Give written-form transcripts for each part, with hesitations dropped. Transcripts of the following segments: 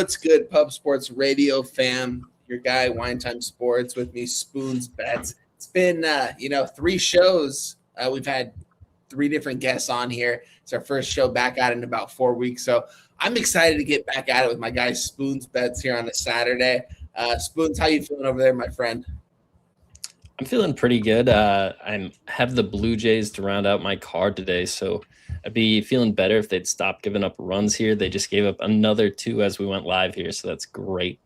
What's good, Pub Sports Radio fam? Your guy, Winetime Sports, with me, Spoons Bets. It's been, 3 shows. We've had 3 different guests on here. It's our first show back out in about 4 weeks. So I'm excited to get back at it with my guy, Spoons Bets, here on a Saturday. Spoons, how you feeling over there, my friend? I'm feeling pretty good. I have the Blue Jays to round out my card today, so I'd be feeling better if they'd stop giving up runs here. They just gave up another 2 as we went live here, so that's great.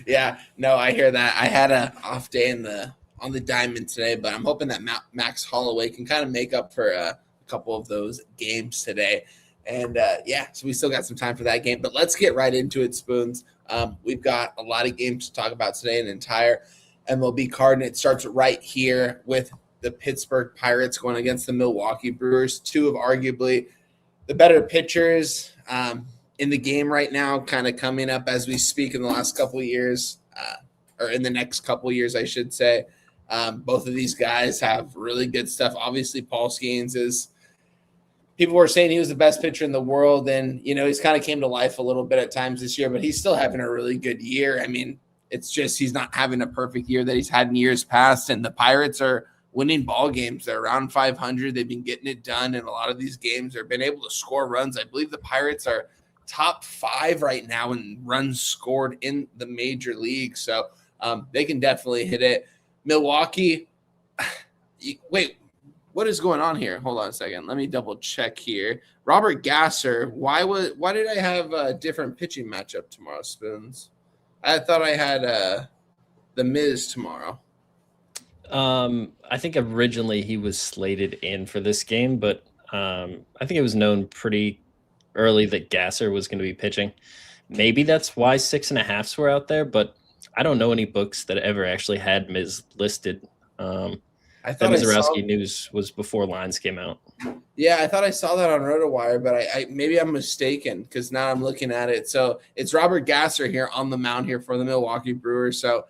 Yeah, no, I hear that. I had an off day on the diamond today, but I'm hoping that Max Holloway can kind of make up for a couple of those games today. And so we still got some time for that game, but let's get right into it, Spoons. We've got a lot of games to talk about today, an entire MLB card, and it starts right here with the Pittsburgh Pirates going against the Milwaukee Brewers, 2 of arguably the better pitchers in the game right now, kind of coming up as we speak in the last couple of years, or in the next couple of years, I should say. Both of these guys have really good stuff. Obviously, Paul Skeens is – people were saying he was the best pitcher in the world, and, he's kind of came to life a little bit at times this year, but he's still having a really good year. I mean, it's just he's not having a perfect year that he's had in years past, and the Pirates are winning ball games. They're around 500. They've been getting it done in a lot of these games. They've been able to score runs. I believe the Pirates are top 5 right now in runs scored in the major league, so they can definitely hit it. Milwaukee, wait, what is going on here? Hold on a second. Let me double check here. Robert Gasser, why did I have a different pitching matchup tomorrow, Spoons? I thought I had the Miz tomorrow. I think originally he was slated in for this game, but I think it was known pretty early that Gasser was going to be pitching. Maybe that's why 6.5s were out there, but I don't know any books that ever actually had Miz listed. I thought Mizorowski news was before lines came out. Yeah, I thought I saw that on RotoWire, but I maybe I'm mistaken because now I'm looking at it. So it's Robert Gasser here on the mound here for the Milwaukee Brewers. So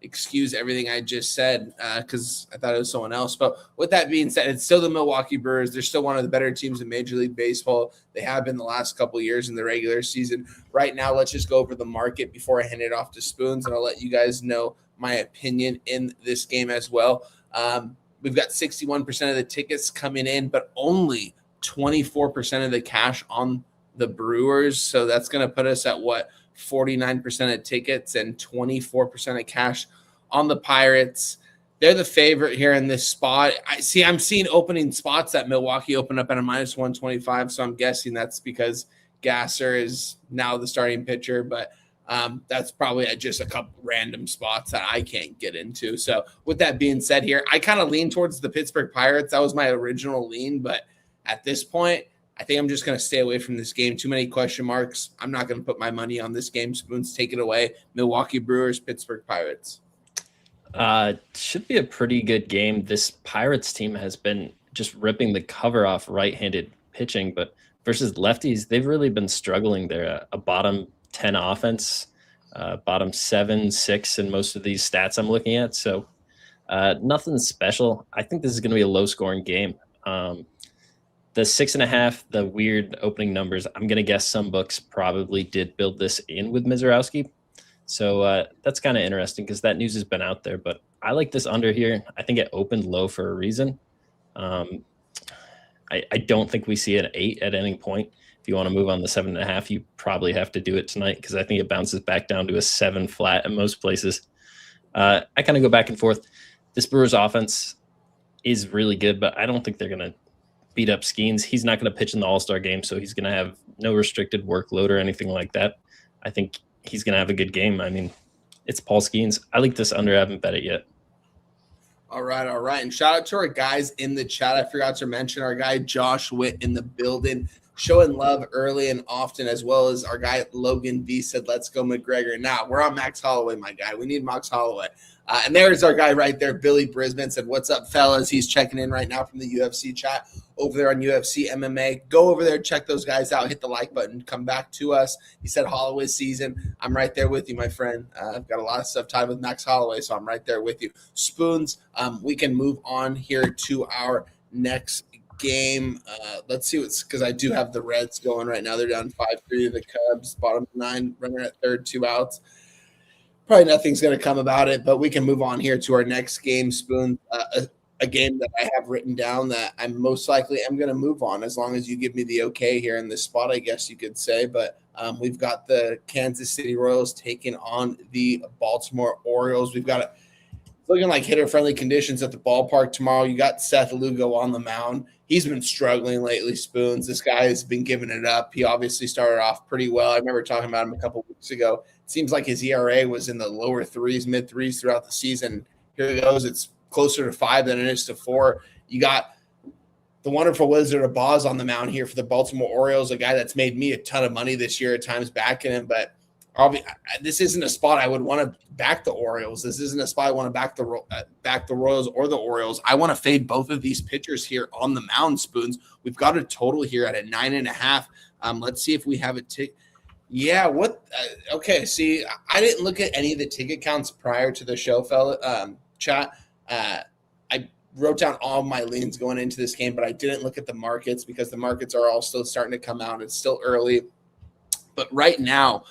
excuse everything I just said because I thought it was someone else. But with that being said, it's still the Milwaukee Brewers. They're still one of the better teams in Major League Baseball. They have been the last couple of years in the regular season. Right now, let's just go over the market before I hand it off to Spoons, and I'll let you guys know my opinion in this game as well. We've got 61% of the tickets coming in, but only 24% of the cash on the Brewers. So that's going to put us at 49% of tickets and 24% of cash on the Pirates. They're the favorite here in this spot. I'm seeing opening spots that Milwaukee opened up at a -125. So I'm guessing that's because Gasser is now the starting pitcher, but that's probably at just a couple random spots that I can't get into. So with that being said here, I kind of lean towards the Pittsburgh Pirates. That was my original lean, but at this point, I think I'm just going to stay away from this game. Too many question marks. I'm not going to put my money on this game. Spoons, take it away. Milwaukee Brewers, Pittsburgh Pirates. Should be a pretty good game. This Pirates team has been just ripping the cover off right-handed pitching, but versus lefties, they've really been struggling. They're a bottom 10 offense, bottom 7, 6 in most of these stats I'm looking at. So nothing special. I think this is going to be a low-scoring game. The 6.5, the weird opening numbers, I'm going to guess some books probably did build this in with Mizorowski. So that's kind of interesting because that news has been out there. But I like this under here. I think it opened low for a reason. I don't think we see an 8 at any point. If you want to move on the 7.5, you probably have to do it tonight because I think it bounces back down to a 7 flat in most places. I kind of go back and forth. This Brewers offense is really good, but I don't think they're going to beat up Skeens. He's not going to pitch in the All-Star game, so he's going to have no restricted workload or anything like that. I think he's going to have a good game. I mean, it's Paul Skeens. I like this under. I haven't bet it yet. All right. And shout out to our guys in the chat. I forgot to mention our guy Josh Witt in the building, showing love early and often, as well as our guy Logan B said, let's go McGregor. Now, we're on Max Holloway, my guy. We need Max Holloway. And there's our guy right there, Billy Brisbane, said, what's up, fellas? He's checking in right now from the UFC chat over there on UFC MMA. Go over there, check those guys out, hit the like button, come back to us. He said Holloway season. I'm right there with you, my friend. I've got a lot of stuff tied with Max Holloway, so I'm right there with you. Spoons, we can move on here to our next game. Let's see because I do have the Reds going right now. They're down 5-3 to the Cubs, bottom 9, runner at third, 2 outs. Probably nothing's going to come about it, but we can move on here to our next game, Spoon. A game that I have written down that I most likely am going to move on as long as you give me the okay here in this spot, I guess you could say. But we've got the Kansas City Royals taking on the Baltimore Orioles. We've got looking like hitter-friendly conditions at the ballpark tomorrow. You got Seth Lugo on the mound. He's been struggling lately, Spoons. This guy has been giving it up. He obviously started off pretty well. I remember talking about him a couple weeks ago. It seems like his ERA was in the lower 3s, mid-3s throughout the season. Here he goes. It's closer to 5 than it is to 4. You got the wonderful Wizard of Oz on the mound here for the Baltimore Orioles, a guy that's made me a ton of money this year at times backing him, but this isn't a spot I would want to back the Orioles. This isn't a spot I want to back the Royals or the Orioles. I want to fade both of these pitchers here on the mound, Spoons. We've got a total here at a 9.5. Let's see if we have a tick. Yeah, what? Okay, see, I didn't look at any of the ticket counts prior to the show, chat. I wrote down all my leans going into this game, but I didn't look at the markets because the markets are all still starting to come out. It's still early. But right now,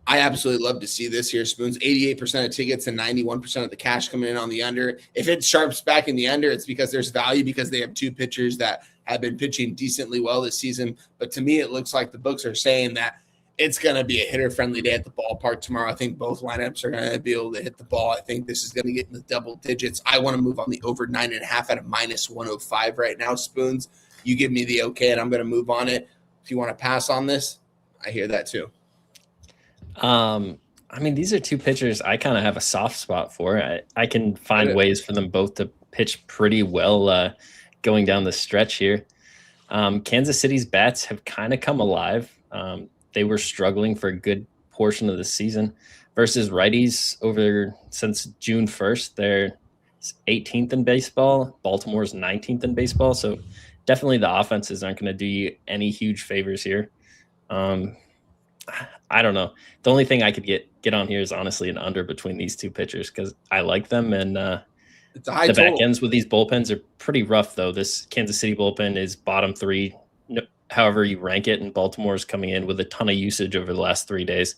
I absolutely love to see this here, Spoons. 88% of tickets and 91% of the cash coming in on the under. If it sharps back in the under, it's because there's value because they have 2 pitchers that have been pitching decently well this season. But to me, it looks like the books are saying that it's going to be a hitter-friendly day at the ballpark tomorrow. I think both lineups are going to be able to hit the ball. I think this is going to get in the double digits. I want to move on the over 9.5 at a -105 right now, Spoons. You give me the okay, and I'm going to move on it. If you want to pass on this, I hear that too. I mean, these are 2 pitchers I kind of have a soft spot for. I can find ways for them both to pitch pretty well going down the stretch here. Kansas City's bats have kind of come alive. They were struggling for a good portion of the season versus righties since June 1st. They're 18th in baseball. Baltimore's 19th in baseball. So definitely the offenses aren't going to do you any huge favors here. I don't know. The only thing I could get on here is honestly an under between these 2 pitchers because I like them. And it's a high the total. back ends with these bullpens are pretty rough, though. This Kansas City bullpen is bottom 3, however you rank it, and Baltimore's coming in with a ton of usage over the last 3 days.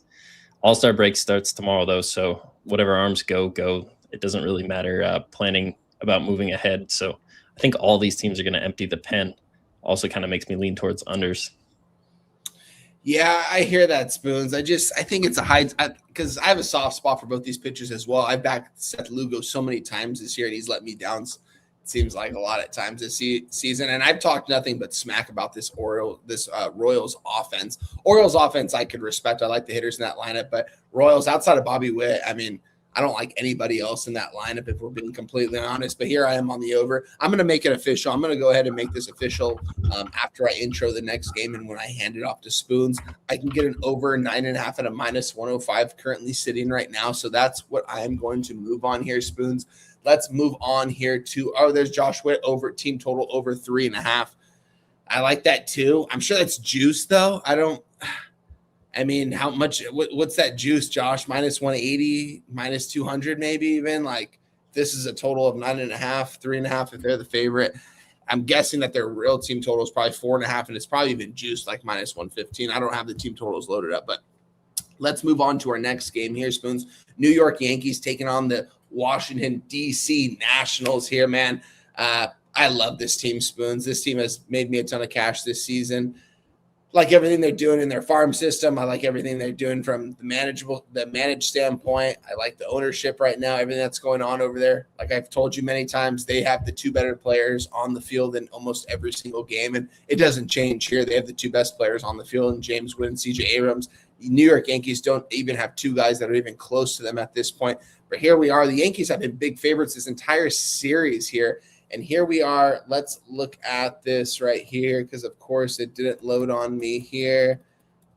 All-Star break starts tomorrow, though, so whatever arms go. It doesn't really matter planning about moving ahead. So I think all these teams are going to empty the pen. Also kind of makes me lean towards unders. Yeah, I hear that, Spoons. I think it's a high because I have a soft spot for both these pitchers as well. I've backed Seth Lugo so many times this year, and he's let me down. It seems like a lot of times this season. And I've talked nothing but smack about this Royals offense. Orioles offense I could respect. I like the hitters in that lineup, but Royals outside of Bobby Witt, I mean, I don't like anybody else in that lineup if we're being completely honest. But here I am on the over. I'm going to make it official. I'm going to go ahead and make this official after I intro the next game. And when I hand it off to Spoons, I can get an over 9.5 at a -105 currently sitting right now. So that's what I am going to move on here, Spoons. Let's move on here to, there's Josh Witt over team total over 3.5. I like that too. I'm sure that's juice though. I mean, how much? What's that juice, Josh? -180, -200, maybe even. Like this is a total of 9.5, 3.5 if they're the favorite. I'm guessing that their real team total is probably 4.5, and it's probably even juiced like -115. I don't have the team totals loaded up, but let's move on to our next game here, Spoons. New York Yankees taking on the Washington D.C. Nationals here, man. I love this team, Spoons. This team has made me a ton of cash this season. Like everything they're doing in their farm system. I like everything they're doing from the managed standpoint. I like the ownership right now, everything that's going on over there. Like I've told you many times, they have the 2 better players on the field in almost every single game, and it doesn't change here. They have the 2 best players on the field in James Wood and C.J. Abrams. The New York Yankees don't even have 2 guys that are even close to them at this point. But here we are. The Yankees have been big favorites this entire series here. And here we are. Let's look at this right here because, of course, it didn't load on me here.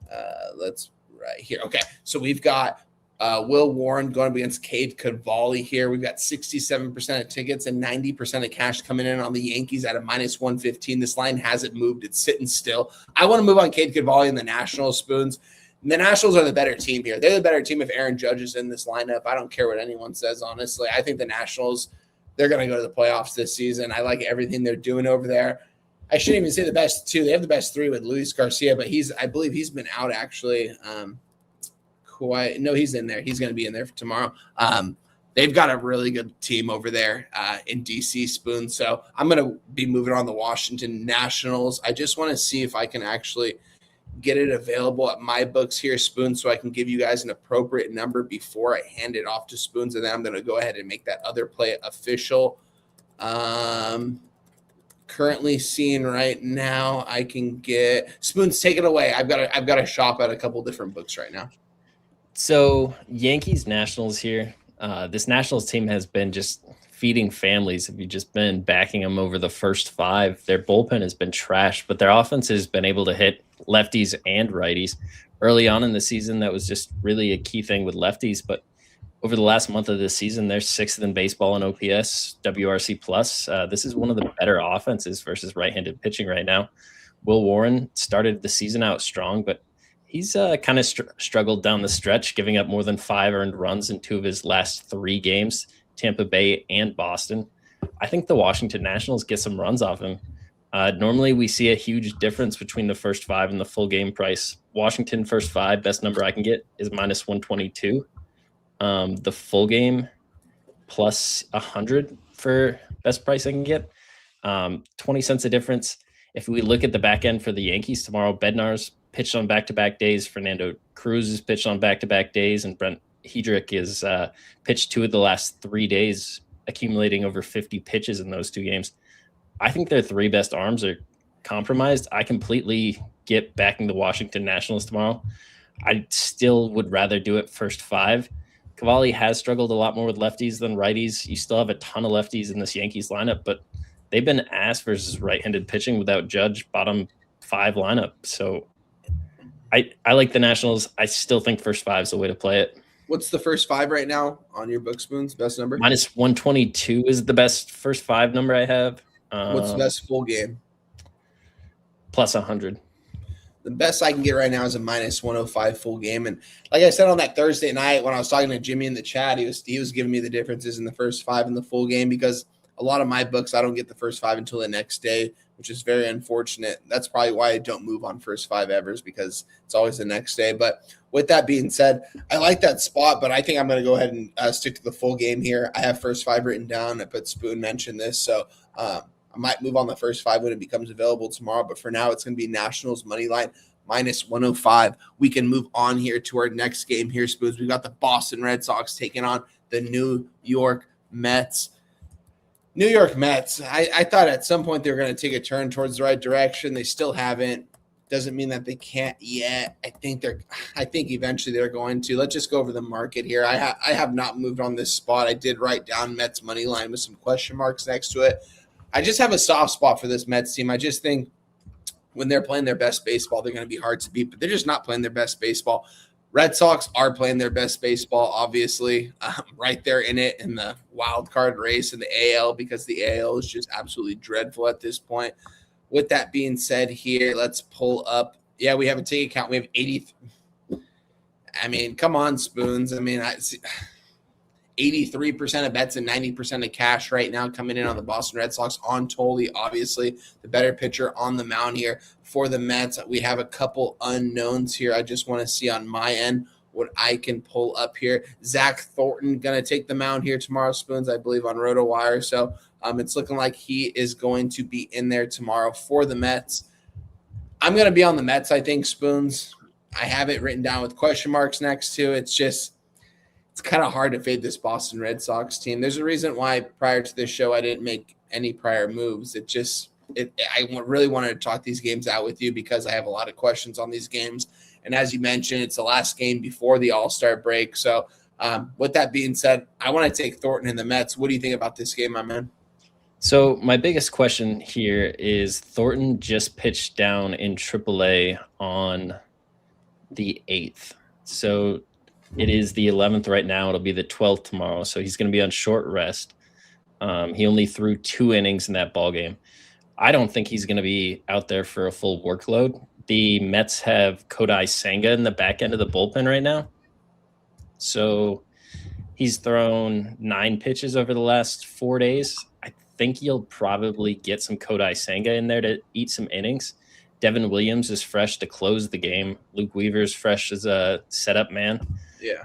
Right here. Okay, so we've got Will Warren going up against Cade Cavalli here. We've got 67% of tickets and 90% of cash coming in on the Yankees at a -115. This line hasn't moved. It's sitting still. I want to move on Cade Cavalli and the Nationals, Spoons. The Nationals are the better team here. They're the better team if Aaron Judge is in this lineup. I don't care what anyone says, honestly. I think the Nationals – they're going to go to the playoffs this season. I like everything they're doing over there. I shouldn't even say the best two. They have the best three with Luis Garcia, but I believe he's been out actually. No, he's in there. He's going to be in there for tomorrow. They've got a really good team over there in DC, Spoon. So I'm going to be moving on the Washington Nationals. I just want to see if I can actually get it available at my books here, Spoon, so I can give you guys an appropriate number before I hand it off to Spoons, and then I'm going to go ahead and make that other play official. Currently seeing right now, I can get Spoons. Take it away. I've got to shop at a couple different books right now. So Yankees Nationals here. This Nationals team has been just feeding families. If you've just been backing them over the first five, their bullpen has been trash, but their offense has been able to hit lefties and righties. Early on in the season, that was just really a key thing with lefties. But over the last month of this season, they're sixth in baseball in OPS, WRC plus. This is one of the better offenses versus right-handed pitching right now. Will Warren started the season out strong, but he's kind of struggled down the stretch, giving up more than 5 earned runs in 2 of his last 3 games, Tampa Bay and Boston. I think the Washington Nationals get some runs off him. Normally, we see a huge difference between the first 5 and the full game price. Washington first 5, best number I can get is minus 122. The full game plus 100 for best price I can get. 20 cents a difference. If we look at the back end for the Yankees tomorrow, Bednar's pitched on back-to-back days. Fernando Cruz is pitched on back-to-back days, and Brent Hedrick is pitched 2 of the last 3 days, accumulating over 50 pitches in those 2 games. I think their 3 best arms are compromised. I completely get backing the Washington Nationals tomorrow. I still would rather do it first 5. Cavalli has struggled a lot more with lefties than righties. You still have a ton of lefties in this Yankees lineup, but they've been ass versus right-handed pitching without Judge, bottom 5 lineup. So I like the Nationals. I still think first 5 is the way to play it. What's the first 5 right now on your book, Spoons? Best number? Minus 122 is the best first 5 number I have. What's the best full game? Plus 100. The best I can get right now is a minus 105 full game. And like I said on that Thursday night when I was talking to Jimmy in the chat, he was giving me the differences in the first 5 and the full game, because a lot of my books, I don't get the first 5 until the next day, which is very unfortunate. That's probably why I don't move on first 5 evers, because it's always the next day. But with that being said, I like that spot, but I think I'm going to go ahead and stick to the full game here. I have first 5 written down. I put Spoon mentioned this, so I might move on the first 5 when it becomes available tomorrow. But for now, it's going to be Nationals money line minus 105. We can move on here to our next game here, Spoons. We got the Boston Red Sox taking on the New York Mets. New York Mets, I thought at some point they were going to take a turn towards the right direction. They still haven't. Doesn't mean that they can't yet. I think eventually they're going to. Let's just go over the market here. I have not moved on this spot. I did write down Mets money line with some question marks next to it. I just have a soft spot for this Mets team. I just think when they're playing their best baseball, they're going to be hard to beat, but they're just not playing their best baseball. Red Sox are playing their best baseball, obviously, right there in it in the wild card race in the AL, because the AL is just absolutely dreadful at this point. With that being said here, let's pull up. Yeah, we have a ticket count. We have 80. I mean, come on, Spoons. I mean, 83% of bets and 90% of cash right now coming in on the Boston Red Sox on Tolley, obviously the better pitcher on the mound here for the Mets. We have a couple unknowns here. I just want to see on my end what I can pull up here. Zach Thornton going to take the mound here tomorrow, Spoons, I believe on RotoWire. So it's looking like he is going to be in there tomorrow for the Mets. I'm going to be on the Mets, I think, Spoons. I have it written down with question marks next to it. It's kind of hard to fade this Boston Red Sox team. There's a reason why prior to this show I didn't make any prior moves. I really wanted to talk these games out with you because I have a lot of questions on these games. And as you mentioned, it's the last game before the All-Star break. So with that being said, I want to take Thornton and the Mets. What do you think about this game, my man? So my biggest question here is Thornton just pitched down in AAA on the 8th. So it is the 11th right now. It'll be the 12th tomorrow. So he's going to be on short rest. He only threw 2 innings in that ball game. I don't think he's going to be out there for a full workload. The Mets have Kodai Senga in the back end of the bullpen right now. So he's thrown 9 pitches over the last 4 days. I think you'll probably get some Kodai Senga in there to eat some innings. Devin Williams is fresh to close the game. Luke Weaver's fresh as a setup man. Yeah.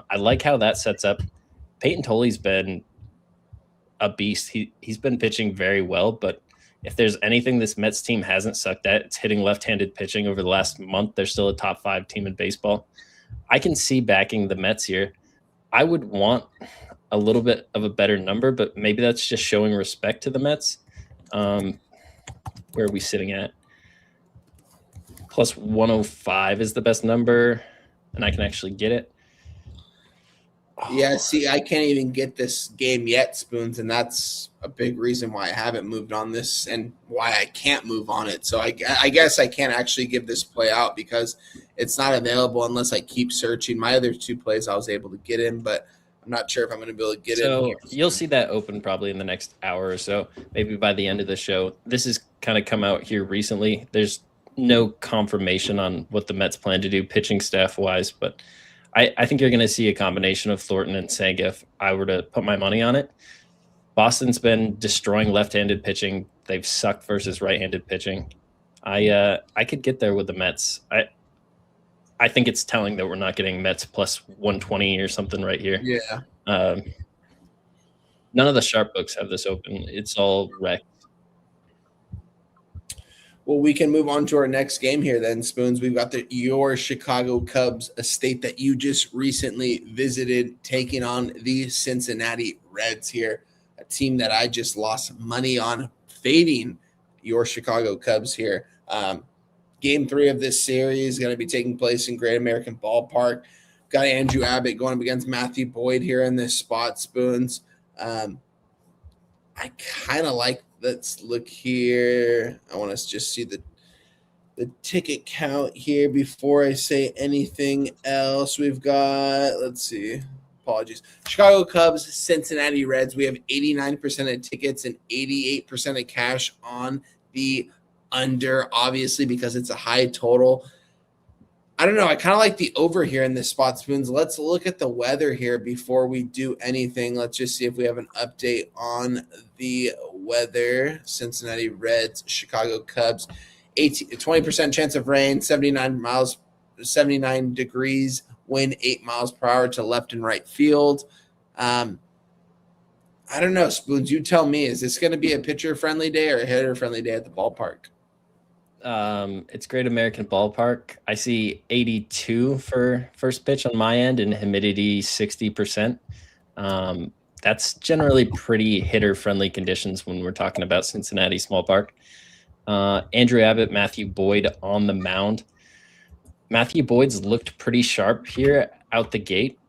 I like how that sets up. Peyton Toley's been a beast. He's been pitching very well, but if there's anything this Mets team hasn't sucked at, it's hitting left-handed pitching. Over the last month, they're still a top 5 team in baseball. I can see backing the Mets here. I would want a little bit of a better number, but maybe that's just showing respect to the Mets. Where are we sitting at? Plus 105 is the best number, and I can actually get it. Yeah, see, I can't even get this game yet, Spoons, and that's a big reason why I haven't moved on this and why I can't move on it. So I guess I can't actually give this play out because it's not available unless I keep searching. My other 2 plays I was able to get in, but I'm not sure if I'm going to be able to get in. So you'll see that open probably in the next hour or so, maybe by the end of the show. This has kind of come out here recently. There's no confirmation on what the Mets plan to do pitching staff-wise, but I think you're going to see a combination of Thornton and Senga if I were to put my money on it. Boston's been destroying left-handed pitching. They've sucked versus right-handed pitching. I could get there with the Mets. I think it's telling that we're not getting Mets plus 120 or something right here. Yeah. None of the sharp books have this open. It's all wrecked. Well, we can move on to our next game here then, Spoons. We've got your Chicago Cubs, a state that you just recently visited, taking on the Cincinnati Reds here, a team that I just lost money on, fading your Chicago Cubs here. Game 3 of this series is going to be taking place in Great American Ballpark. Got Andrew Abbott going up against Matthew Boyd here in this spot, Spoons. I kind of like. Let's look here. I want to just see the ticket count here before I say anything else. We've got, let's see, apologies. Chicago Cubs, Cincinnati Reds. We have 89% of tickets and 88% of cash on the under, obviously, because it's a high total. I don't know. I kind of like the over here in this spot, Spoons. Let's look at the weather here before we do anything. Let's just see if we have an update on the weather. Cincinnati Reds, Chicago Cubs, 20% chance of rain, 79 degrees, wind 8 miles per hour to left and right field. I don't know, Spoons. You tell me. Is this going to be a pitcher-friendly day or a hitter-friendly day at the ballpark? It's Great American Ballpark. I see 82 for first pitch on my end and humidity 60%. That's generally pretty hitter-friendly conditions when we're talking about Cincinnati small park. Andrew Abbott, Matthew Boyd on the mound. Matthew Boyd's looked pretty sharp here out the gate.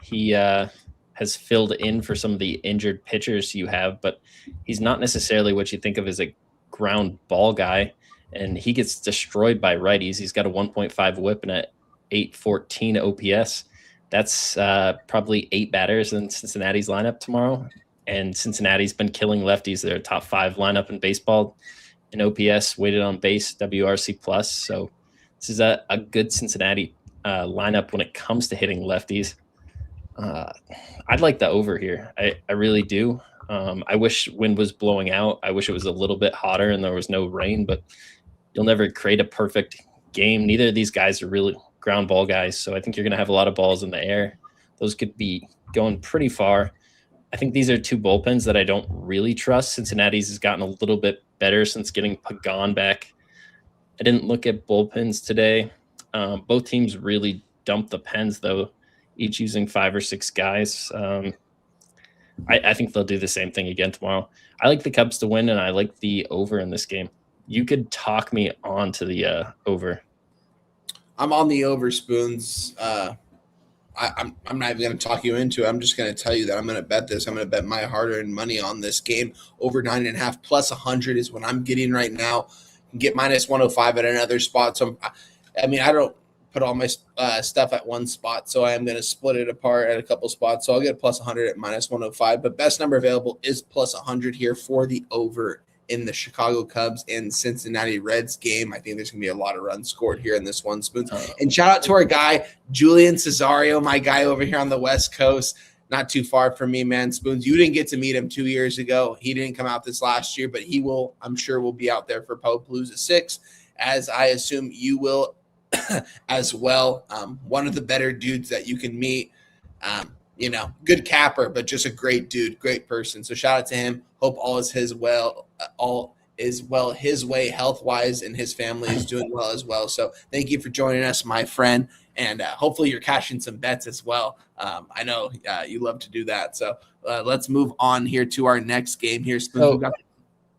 He has filled in for some of the injured pitchers you have, but he's not necessarily what you think of as a ground ball guy, and he gets destroyed by righties. He's got a 1.5 whip and a 814 OPS. That's probably 8 batters in Cincinnati's lineup tomorrow, and Cincinnati's been killing lefties. They're a top 5 lineup in baseball in OPS, weighted on base, WRC plus. So this is a good Cincinnati lineup when it comes to hitting lefties. I'd like the over here. I really do. I wish wind was blowing out. I wish it was a little bit hotter and there was no rain, but you'll never create a perfect game. Neither of these guys are really ground ball guys, so I think you're going to have a lot of balls in the air. Those could be going pretty far. I think these are 2 bullpens that I don't really trust. Cincinnati's has gotten a little bit better since getting Pagan back. I didn't look at bullpens today. Both teams really dumped the pens, though, each using 5 or 6 guys. I think they'll do the same thing again tomorrow. I like the Cubs to win, and I like the over in this game. You could talk me on to the over. I'm on the over, Spoons. I'm not even going to talk you into it. I'm just going to tell you that I'm going to bet this. I'm going to bet my hard-earned money on this game. Over 9.5 plus 100 is what I'm getting right now. You can get minus 105 at another spot. So, I don't put all my stuff at one spot, so I am going to split it apart at a couple spots. So I'll get plus 100 at minus 105. But best number available is plus 100 here for the over in the Chicago Cubs and Cincinnati Reds game. I think there's going to be a lot of runs scored here in this one, Spoons. And shout out to our guy, Julian Cesario, my guy over here on the West Coast. not too far from me, man. Spoons, you didn't get to meet him 2 years ago. He didn't come out this last year, but he will, I'm sure, will be out there for Palooza 6, as I assume you will as well. One of the better dudes that you can meet. Good capper, but just a great dude, great person. So shout out to him. Hope all is well his way, health wise, and his family is doing well as well. So thank you for joining us, my friend, and hopefully you're cashing some bets as well. I know you love to do that. So let's move on here to our next game here. So,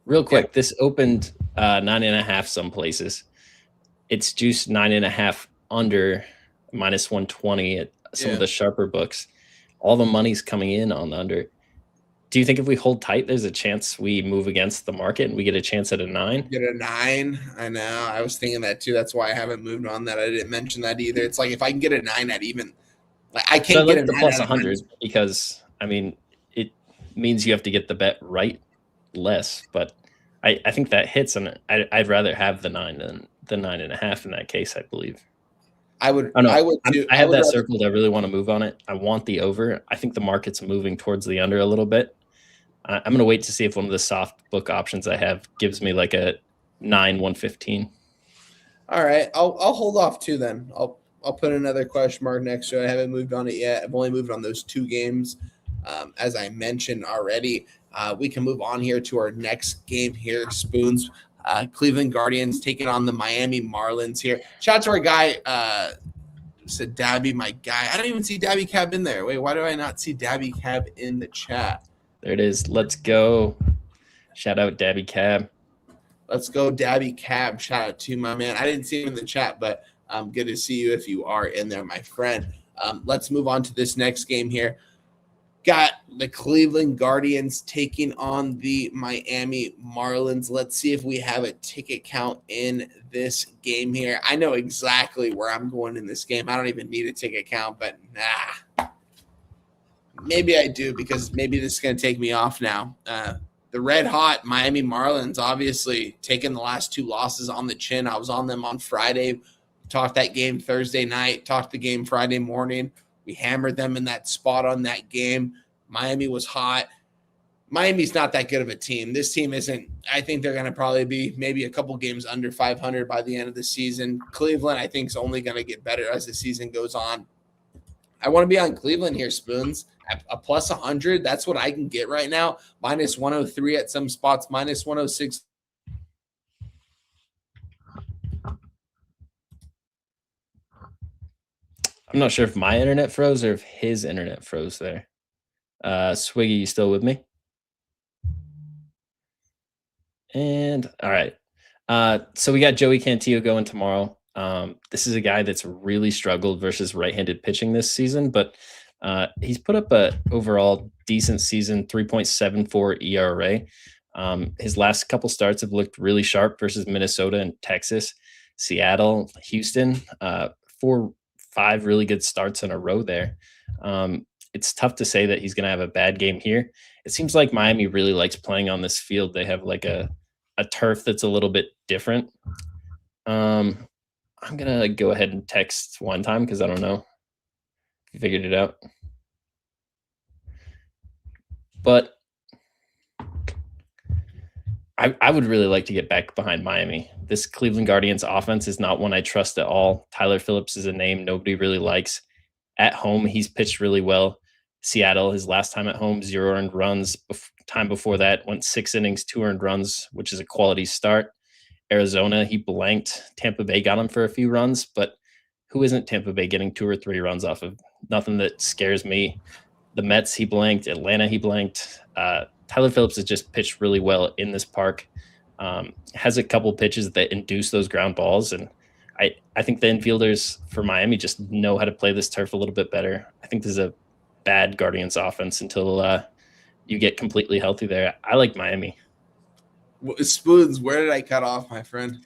real quick, this opened 9.5 some places. It's juiced 9.5 under -120 at some of the sharper books. All the money's coming in on the under. Do you think if we hold tight, there's a chance we move against the market and we get a chance at a 9? Get a 9? I know. I was thinking that too. That's why I haven't moved on that. I didn't mention that either. It's like if I can get a 9 at even, like I can't get a the plus 100 because I mean it means you have to get the bet right less. But I think that hits, and I'd rather have the 9 than the 9.5 in that case. I believe. I have that circled. I really want to move on it. I want the over. I think the market's moving towards the under a little bit. I'm going to wait to see if one of the soft book options I have gives me like a 9-115. All right, I'll hold off too. Then I'll put another question mark next to it. I haven't moved on it yet. I've only moved on those 2 games, as I mentioned already. We can move on here to our next game here. Spoons. Cleveland Guardians taking on the Miami Marlins here. Shout out to our guy, said Dabby, my guy. I don't even see Dabby Cab in there. Wait, why do I not see Dabby Cab in the chat? There it is. Let's go. Shout out Dabby Cab. Let's go, Dabby Cab. Shout out to my man. I didn't see him in the chat, but good to see you if you are in there, my friend. Let's move on to this next game here. Got the Cleveland Guardians taking on the Miami Marlins. Let's see if we have a ticket count in this game here. I know exactly where I'm going in this game. I don't even need a ticket count, but nah. Maybe I do, because maybe this is going to take me off now. The red hot Miami Marlins obviously taking the last 2 losses on the chin. I was on them on Friday. Talked that game Thursday night. Talked the game Friday morning. We hammered them in that spot on that game. Miami was hot. Miami's not that good of a team. This team isn't. I think they're going to probably be maybe a couple games under 500 by the end of the season. Cleveland, I think, is only going to get better as the season goes on. I want to be on Cleveland here, Spoons. A plus 100, that's what I can get right now. Minus 103 at some spots, minus 106. I'm not sure if my internet froze or if his internet froze there. Swiggy, you still with me? And all right. So we got Joey Cantillo going tomorrow. This is a guy that's really struggled versus right-handed pitching this season, but he's put up a overall decent season, 3.74 ERA. His last couple starts have looked really sharp versus Minnesota and Texas, Seattle, Houston. 4-5 really good starts in a row there. It's tough to say that he's going to have a bad game here. It seems like Miami really likes playing on this field. They have like a turf that's a little bit different. I'm going to go ahead and text one time because I don't know if you figured it out. But I would really like to get back behind Miami. This Cleveland Guardians offense is not one I trust at all. Tyler Phillips is a name nobody really likes. At home, he's pitched really well. Seattle, his last time at home, 0 earned runs. Time before that, went 6 innings, 2 earned runs, which is a quality start. Arizona, he blanked. Tampa Bay got him for a few runs, but who isn't Tampa Bay getting 2 or 3 runs off of? Nothing that scares me. The Mets, he blanked. Atlanta, he blanked. Tyler Phillips has just pitched really well in this park. Has a couple pitches that induce those ground balls, and I think the infielders for Miami just know how to play this turf a little bit better. I think this is a bad Guardians offense until you get completely healthy there. I like Miami. Spoons, where did I cut off, my friend?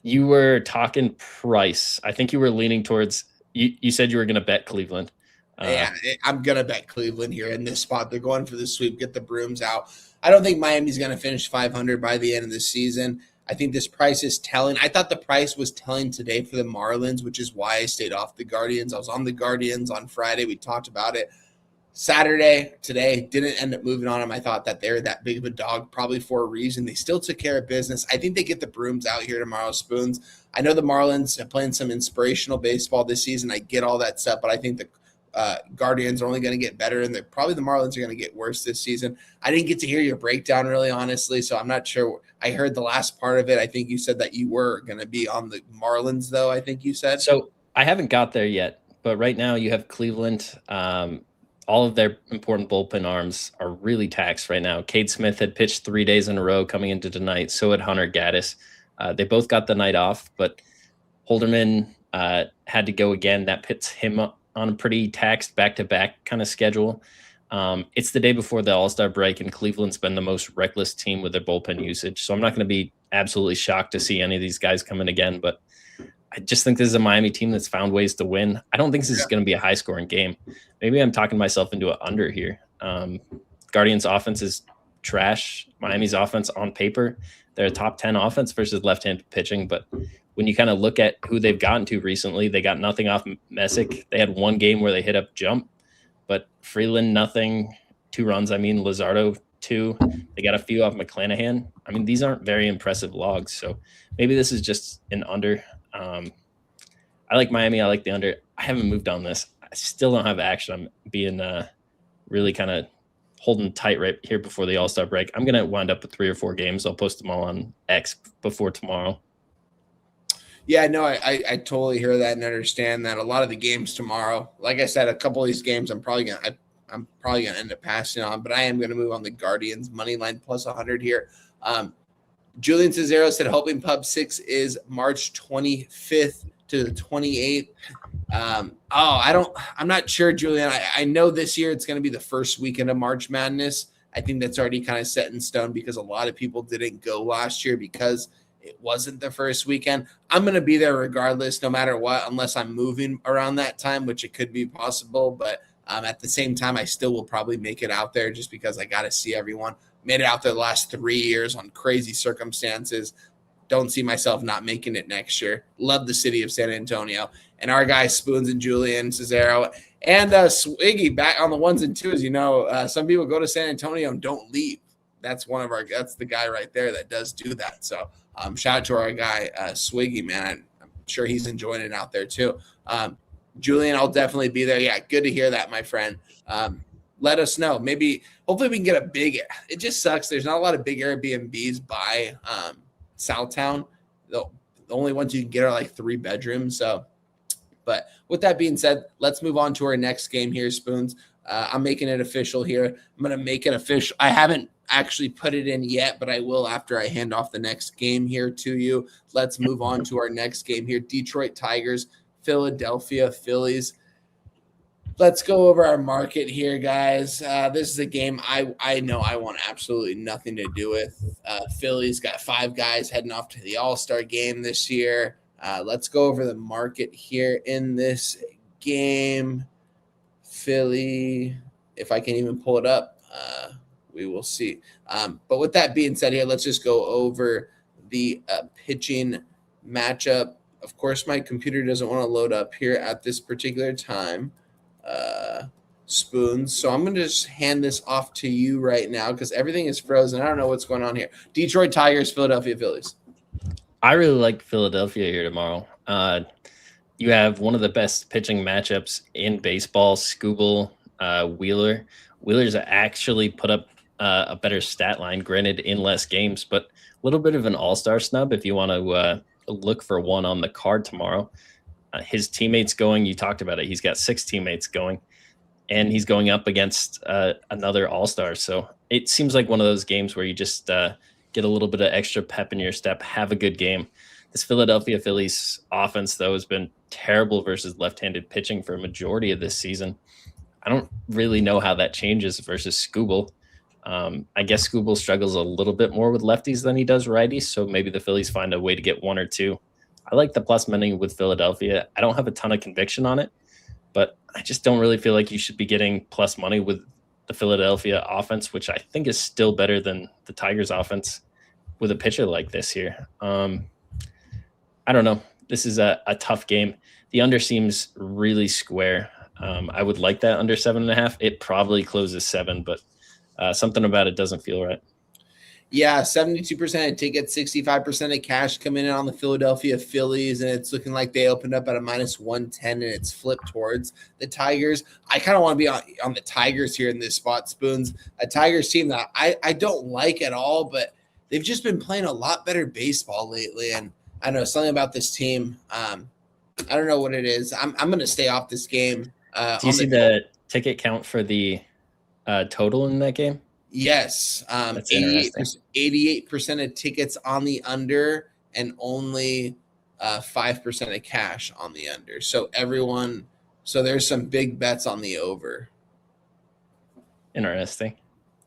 You were talking price. I think you were leaning towards you said you were going to bet Cleveland. Yeah, I'm going to bet Cleveland here in this spot. They're going for the sweep, get the brooms out. I don't think Miami's going to finish 500 by the end of the season. I think this price is telling. I thought the price was telling today for the Marlins, which is why I stayed off the Guardians. I was on the Guardians on Friday. We talked about it. Saturday today didn't end up moving on them. I thought that they're that big of a dog, probably for a reason. They still took care of business. I think they get the Brooms out here tomorrow, Spoons. I know the Marlins have played some inspirational baseball this season. I get all that stuff, but I think the Guardians are only going to get better, and probably the Marlins are going to get worse this season. I didn't get to hear your breakdown, really, honestly, so I'm not sure. I heard the last part of it. I think you said that you were going to be on the Marlins, though, I think you said. So I haven't got there yet, but right now you have Cleveland. All of their important bullpen arms are really taxed right now. Cade Smith had pitched 3 days in a row coming into tonight. So had Hunter Gaddis. They both got the night off, but Holderman had to go again. That puts him on a pretty taxed back-to-back kind of schedule. It's the day before the All-Star break, and Cleveland's been the most reckless team with their bullpen usage. So I'm not going to be absolutely shocked to see any of these guys come in again, but I just think this is a Miami team that's found ways to win. I don't think this is going to be a high-scoring game. Maybe I'm talking myself into an under here. Guardians' offense is trash. Miami's offense on paper, they're a top 10 offense versus left-handed pitching. But when you kind of look at who they've gotten to recently, they got nothing off Messick. They had one game where they hit up jump, but Freeland, nothing. 2 runs. Luzardo, 2. They got a few off McClanahan. These aren't very impressive logs. So maybe this is just an under. I like Miami. I like the under. I haven't moved on this. I still don't have action. I'm being really kind of holding tight right here before the All-Star break. I'm going to wind up with 3 or 4 games. I'll post them all on X before tomorrow. Yeah, no, I totally hear that and understand that. A lot of the games tomorrow, like I said, a couple of these games I'm probably gonna end up passing on, but I am gonna move on the Guardians money line plus 100 here. Julian Cesaro said Hoping Pub 6 is March 25th to the 28th. I'm not sure, Julian. I know this year it's going to be the first weekend of March Madness. I think that's already kind of set in stone because a lot of people didn't go last year because it wasn't the first weekend. I'm going to be there regardless, no matter what, unless I'm moving around that time, which it could be possible. But at the same time, I still will probably make it out there just because I got to see everyone. Made it out there the last 3 years on crazy circumstances. Don't see myself not making it next year. Love the city of San Antonio. And our guys, Spoons and Julian, Cesaro, and Swiggy back on the 1s and 2s. Some people go to San Antonio and don't leave. That's the guy right there that does do that. So shout out to our guy, Swiggy, man. I'm sure he's enjoying it out there too. Julian, I'll definitely be there. Yeah, good to hear that, my friend. Let us know. Hopefully we can get it just sucks. There's not a lot of big Airbnbs by Southtown. The only ones you can get are like 3 bedrooms. So, but with that being said, let's move on to our next game here, Spoons. I'm making it official here. I'm going to make it official. I haven't actually put it in yet, but I will after I hand off the next game here to you. Let's move on to our next game here. Detroit Tigers, Philadelphia Phillies. Let's go over our market here, guys. This is a game I know I want absolutely nothing to do with. Philly's got 5 guys heading off to the All-Star game this year. Let's go over the market here in this game. Philly, if I can even pull it up, we will see. But with that being said here, let's just go over the pitching matchup. Of course, my computer doesn't want to load up here at this particular time. Spoons. So I'm going to just hand this off to you right now because everything is frozen. I don't know what's going on here. Detroit Tigers, Philadelphia Phillies. I really like Philadelphia here tomorrow. You have one of the best pitching matchups in baseball, Skubal, Wheeler. Wheeler's actually put up a better stat line, granted in less games, but a little bit of an all-star snub if you want to look for one on the card tomorrow. His teammates going, you talked about it. He's got 6 teammates going, and he's going up against another all-star. So it seems like one of those games where you just get a little bit of extra pep in your step, have a good game. This Philadelphia Phillies offense, though, has been terrible versus left-handed pitching for a majority of this season. I don't really know how that changes versus Skubal. I guess Skubal struggles a little bit more with lefties than he does righties, so maybe the Phillies find a way to get 1 or 2. I like the plus money with Philadelphia. I don't have a ton of conviction on it, but I just don't really feel like you should be getting plus money with the Philadelphia offense, which I think is still better than the Tigers offense with a pitcher like this here. I don't know. This is a tough game. The under seems really square. I would like that under 7.5. It probably closes 7, but something about it doesn't feel right. Yeah, 72% of tickets, 65% of cash coming in on the Philadelphia Phillies, and it's looking like they opened up at a -110, and it's flipped towards the Tigers. I kind of want to be on the Tigers here in this spot, Spoons. A Tigers team that I don't like at all, but they've just been playing a lot better baseball lately, and I know something about this team. I don't know what it is. I'm going to stay off this game. Do you see the ticket count for the total in that game? Yes, That's interesting. 88% of tickets on the under and only 5% of cash on the under. So there's some big bets on the over. Interesting.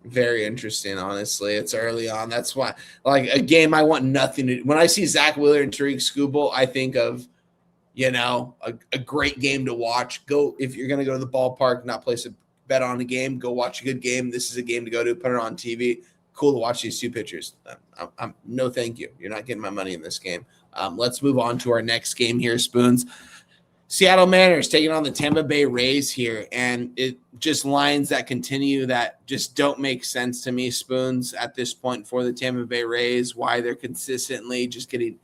Very interesting, honestly. It's early on. That's why, like, a game I want nothing to. When I see Zach Wheeler and Tariq Skubal, I think of, a great game to watch. Go if you're going to go to the ballpark, not place a bet on a game, go watch a good game. This is a game to go to, put it on TV. Cool to watch these two pitchers. I'm no thank you. You're not getting my money in this game. Let's move on to our next game here, Spoons. Seattle Mariners taking on the Tampa Bay Rays here, and it just lines that continue that just don't make sense to me, Spoons, at this point for the Tampa Bay Rays, why they're consistently just getting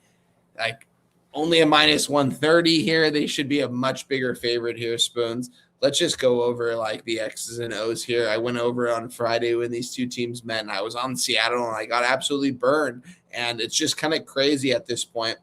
like only a -130 here. They should be a much bigger favorite here, Spoons. Let's just go over like the X's and O's here. I went over on Friday when these two teams met, and I was on Seattle, and I got absolutely burned. And it's just kind of crazy at this point.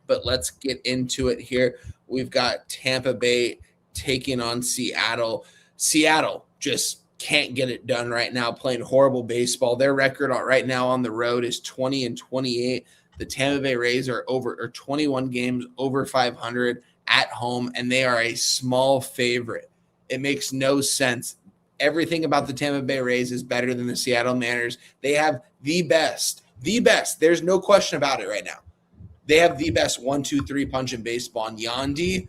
But let's get into it here. We've got Tampa Bay taking on Seattle. Seattle just can't get it done right now, playing horrible baseball. Their record right now on the road is 20-28. The Tampa Bay Rays are 21 games over 500 at home, and they are a small favorite. It makes no sense. Everything about the Tampa Bay Rays is better than the Seattle Mariners. They have the best. There's no question about it right now. They have the best 1-2-3 punch in baseball. Yandy,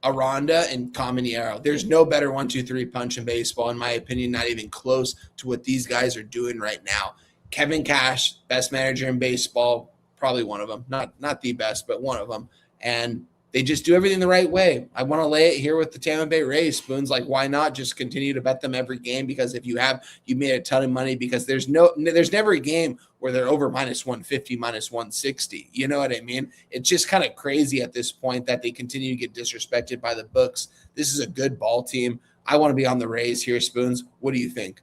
Aranda, and Caminero. There's no better 1-2-3 punch in baseball, in my opinion, not even close to what these guys are doing right now. Kevin Cash, best manager in baseball, probably one of them. Not the best, but one of them. And they just do everything the right way. I want to lay it here with the Tampa Bay Rays, Spoons. Like, why not just continue to bet them every game? Because if you made a ton of money, because there's never a game where they're over -150, -160. You know what I mean? It's just kind of crazy at this point that they continue to get disrespected by the books. This is a good ball team. I want to be on the Rays here, Spoons. What do you think?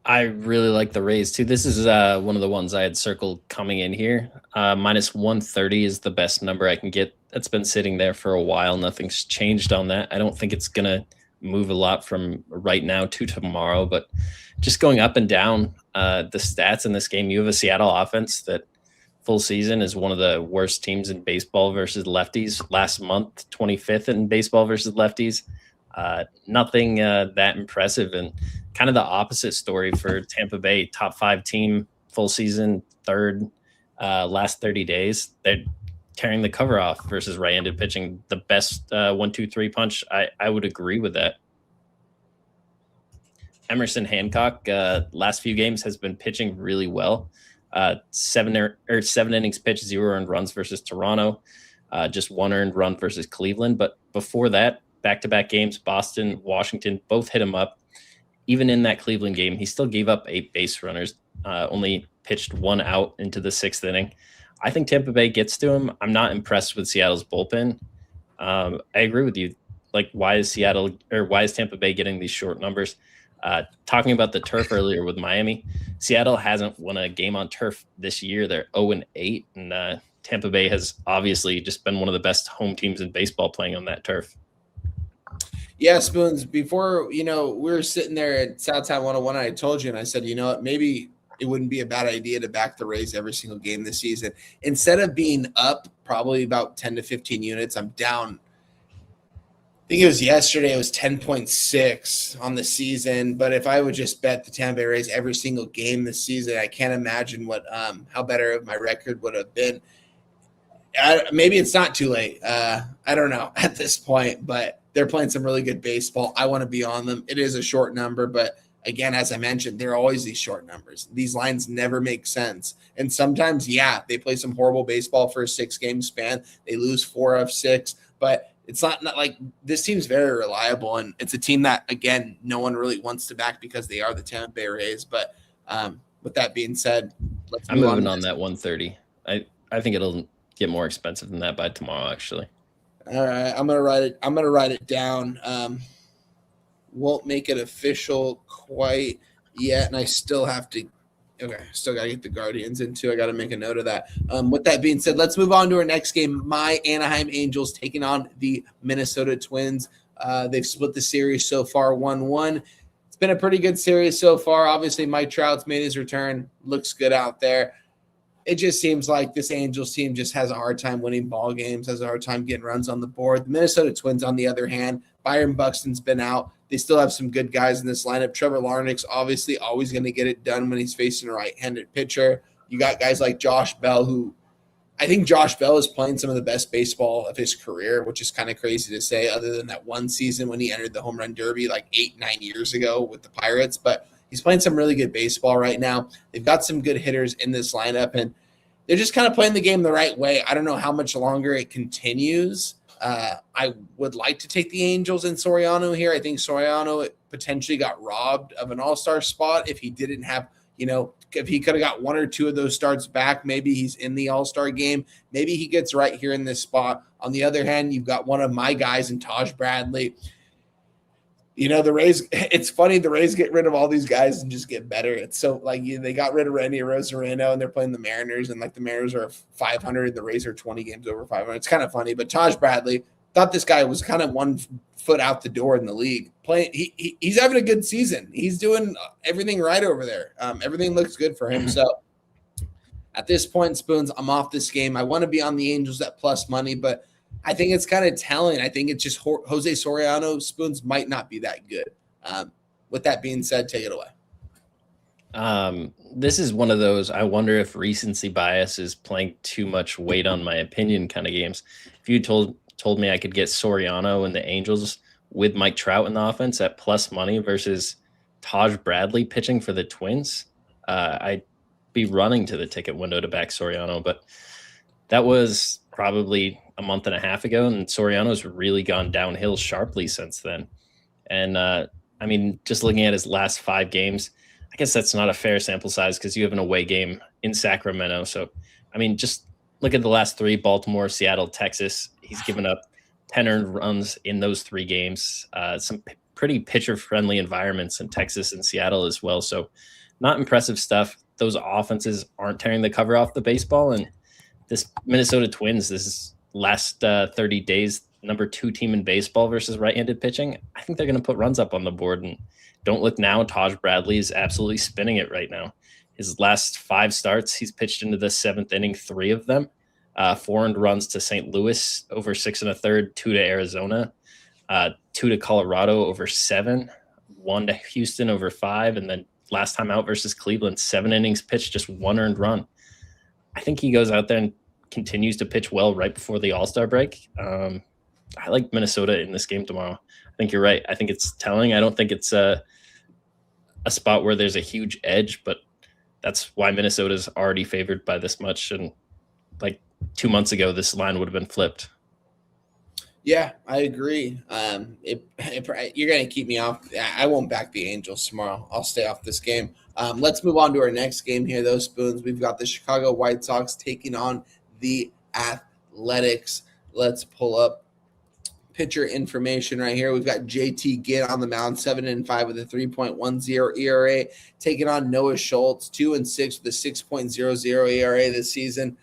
I really like the Rays too. This is one of the ones I had circled coming in here. -130 is the best number I can get. That's been sitting there for a while. Nothing's changed on that. I don't think it's going to move a lot from right now to tomorrow, but just going up and down the stats in this game. You have a Seattle offense that full season is one of the worst teams in baseball versus lefties. Last month, 25th in baseball versus lefties. Nothing that impressive, and kind of the opposite story for Tampa Bay. Top 5 team, full season, third, last 30 days. They're tearing the cover off versus right-handed pitching. The best 1-2-3 punch. I would agree with that. Emerson Hancock, last few games has been pitching really well. 7 innings pitched, 0 earned runs versus Toronto, just 1 earned run versus Cleveland. But before that, back-to-back games, Boston, Washington, both hit him up. Even in that Cleveland game, he still gave up 8 base runners, only pitched 1 out into the 6th inning. I think Tampa Bay gets to him. I'm not impressed with Seattle's bullpen. I agree with you. Like, why is Tampa Bay getting these short numbers? Talking about the turf earlier with Miami, Seattle hasn't won a game on turf this year. They're 0-8, and Tampa Bay has obviously just been one of the best home teams in baseball playing on that turf. Yeah, Spoons, before, we were sitting there at Southtown 101, and I told you, and I said, what, maybe it wouldn't be a bad idea to back the Rays every single game this season. Instead of being up probably about 10 to 15 units, I'm down. I think it was yesterday, it was 10.6 on the season. But if I would just bet the Tampa Bay Rays every single game this season, I can't imagine how better of my record would have been. Maybe it's not too late. I don't know at this point, but they're playing some really good baseball. I want to be on them. It is a short number, but again, as I mentioned, there are always these short numbers. These lines never make sense. And sometimes, they play some horrible baseball for a 6-game span. They lose 4 of 6, but it's not like this team's very reliable, and it's a team that, again, no one really wants to back because they are the Tampa Bay Rays. But with that being said, I'm moving on that 130. I think it'll get more expensive than that by tomorrow, actually. All right, I'm gonna write it down. Won't make it official quite yet, and I still have to. Okay, still gotta get the Guardians in too. I gotta make a note of that. With that being said, let's move on to our next game. My Anaheim Angels taking on the Minnesota Twins. They've split the series so far, 1-1. It's been a pretty good series so far. Obviously, Mike Trout's made his return. Looks good out there. It just seems like this Angels team just has a hard time winning ball games, has a hard time getting runs on the board. The Minnesota Twins, on the other hand, Byron Buxton's been out. They still have some good guys in this lineup. Trevor Larnach's obviously always going to get it done when he's facing a right-handed pitcher. You got guys like Josh Bell, who I think Josh Bell is playing some of the best baseball of his career, which is kind of crazy to say, other than that one season when he entered the home run derby like 8-9 years ago with the Pirates. But he's playing some really good baseball right now. They've got some good hitters in this lineup, and they're just kind of playing the game the right way. I don't know how much longer it continues. I would like to take the Angels and Soriano here. I think Soriano potentially got robbed of an all-star spot if he didn't have, if he could have got one or two of those starts back, maybe he's in the all-star game. Maybe he gets right here in this spot. On the other hand, you've got one of my guys in Taj Bradley. The Rays, it's funny, the Rays get rid of all these guys and just get better. It's so they got rid of Randy Rosarino and they're playing the Mariners, and the Mariners are 500, the Rays are 20 games over 500. It's kind of funny, but Taj Bradley, thought this guy was kind of 1 foot out the door in the league. He's having a good season. He's doing everything right over there. Everything looks good for him. So at this point, Spoons, I'm off this game. I want to be on the Angels at plus money, but I think it's kind of telling. I think it's just Jose Soriano. Spoons might not be that good. With that being said, take it away. This is one of those, I wonder if recency bias is playing too much weight on my opinion kind of games. If you told me I could get Soriano and the Angels with Mike Trout in the offense at plus money versus Taj Bradley pitching for the Twins, I'd be running to the ticket window to back Soriano. But that was probably a month and a half ago, and Soriano's really gone downhill sharply since then. And just looking at his last 5 games, I guess that's not a fair sample size because you have an away game in Sacramento. So, just look at the last 3: Baltimore, Seattle, Texas. He's given up 10 earned runs in those 3 games. Some pretty pitcher-friendly environments in Texas and Seattle as well. So not impressive stuff. Those offenses aren't tearing the cover off the baseball. And this Minnesota Twins, this is last 30 days, number 2 team in baseball versus right-handed pitching. I think they're going to put runs up on the board. And don't look now, Taj Bradley is absolutely spinning it right now. His last 5 starts, he's pitched into the 7th inning, 3 of them. 4 earned runs to St. Louis over 6 1/3, 2 to Arizona, 2 to Colorado over 7, 1 to Houston over 5, and then last time out versus Cleveland, 7 innings pitched, just 1 earned run. I think he goes out there and continues to pitch well right before the All-Star break. I like Minnesota in this game tomorrow. I think you're right. I think it's telling. I don't think it's a spot where there's a huge edge, but that's why Minnesota's already favored by this much. And 2 months ago, this line would have been flipped. Yeah, I agree. You're going to keep me off. I won't back the Angels tomorrow. I'll stay off this game. Let's move on to our next game here, though, Spoons. We've got the Chicago White Sox taking on the Athletics. Let's pull up pitcher information right here. We've got JT Ginn on the mound, 7-5 with a 3.10 ERA, taking on Noah Schultz, 2-6 with a 6.00 ERA this season.